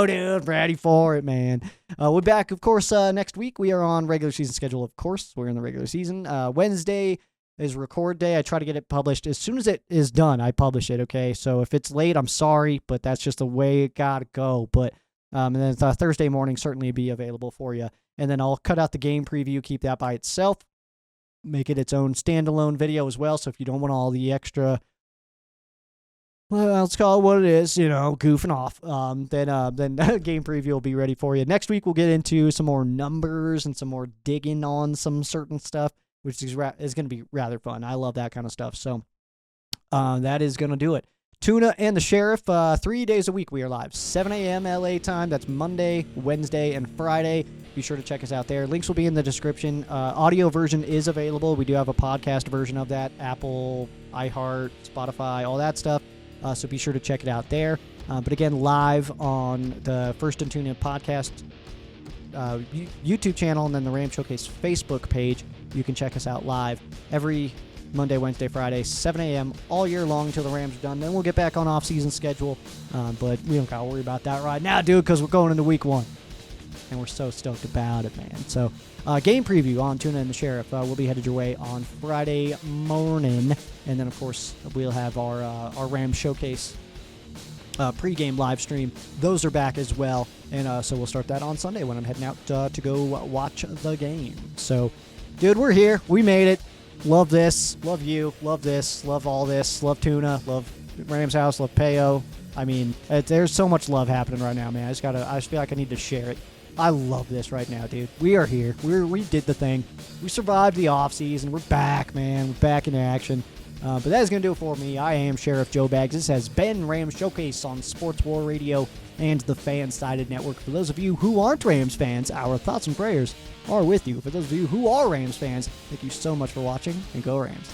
dude. Ready for it, man. We're back, of course, next week. We are on regular season schedule, of course. We're in the regular season. Wednesday is record day. I try to get it published as soon as it is done. I publish it. Okay, so if it's late, I'm sorry, but that's just the way it gotta go. But and then Thursday morning certainly be available for you. And then I'll cut out the game preview, keep that by itself. Make it its own standalone video as well. So if you don't want all the extra, well, let's call it what it is, goofing off, then game preview will be ready for you. Next week, we'll get into some more numbers and some more digging on some certain stuff, which is going to be rather fun. I love that kind of stuff. So that is going to do it. Tuna and the Sheriff, 3 days a week we are live. 7 a.m. LA time. That's Monday, Wednesday, and Friday. Be sure to check us out there. Links will be in the description. Audio version is available. We do have a podcast version of that. Apple, iHeart, Spotify, all that stuff. So be sure to check it out there. But again, live on the First and Tuna podcast YouTube channel and then the Ram Showcase Facebook page. You can check us out live every Monday, Wednesday, Friday, 7 a.m. all year long until the Rams are done. Then we'll get back on off-season schedule. But we don't got to worry about that right now, dude, because we're going into week 1. And we're so stoked about it, man. So, game preview on Tuna and the Sheriff will be headed your way on Friday morning. And then, of course, we'll have our Rams Showcase pregame live stream. Those are back as well. And so we'll start that on Sunday when I'm heading out to go watch the game. So, dude, we're here. We made it. Love this. Love you. Love this. Love all this. Love Tuna. Love Rams house, Lapeo. I mean, there's so much love happening right now, man. I just feel like I need to share it. I love this right now, dude. We are here. We did the thing. We survived the offseason. We're back, man. We're back in action. But that is going to do it for me. I am Sheriff Joe Bags. This has been Rams Showcase on Sports War Radio and the Fan-Sided Network. For those of you who aren't Rams fans, our thoughts and prayers are with you. For those of you who are Rams fans, thank you so much for watching, and go Rams.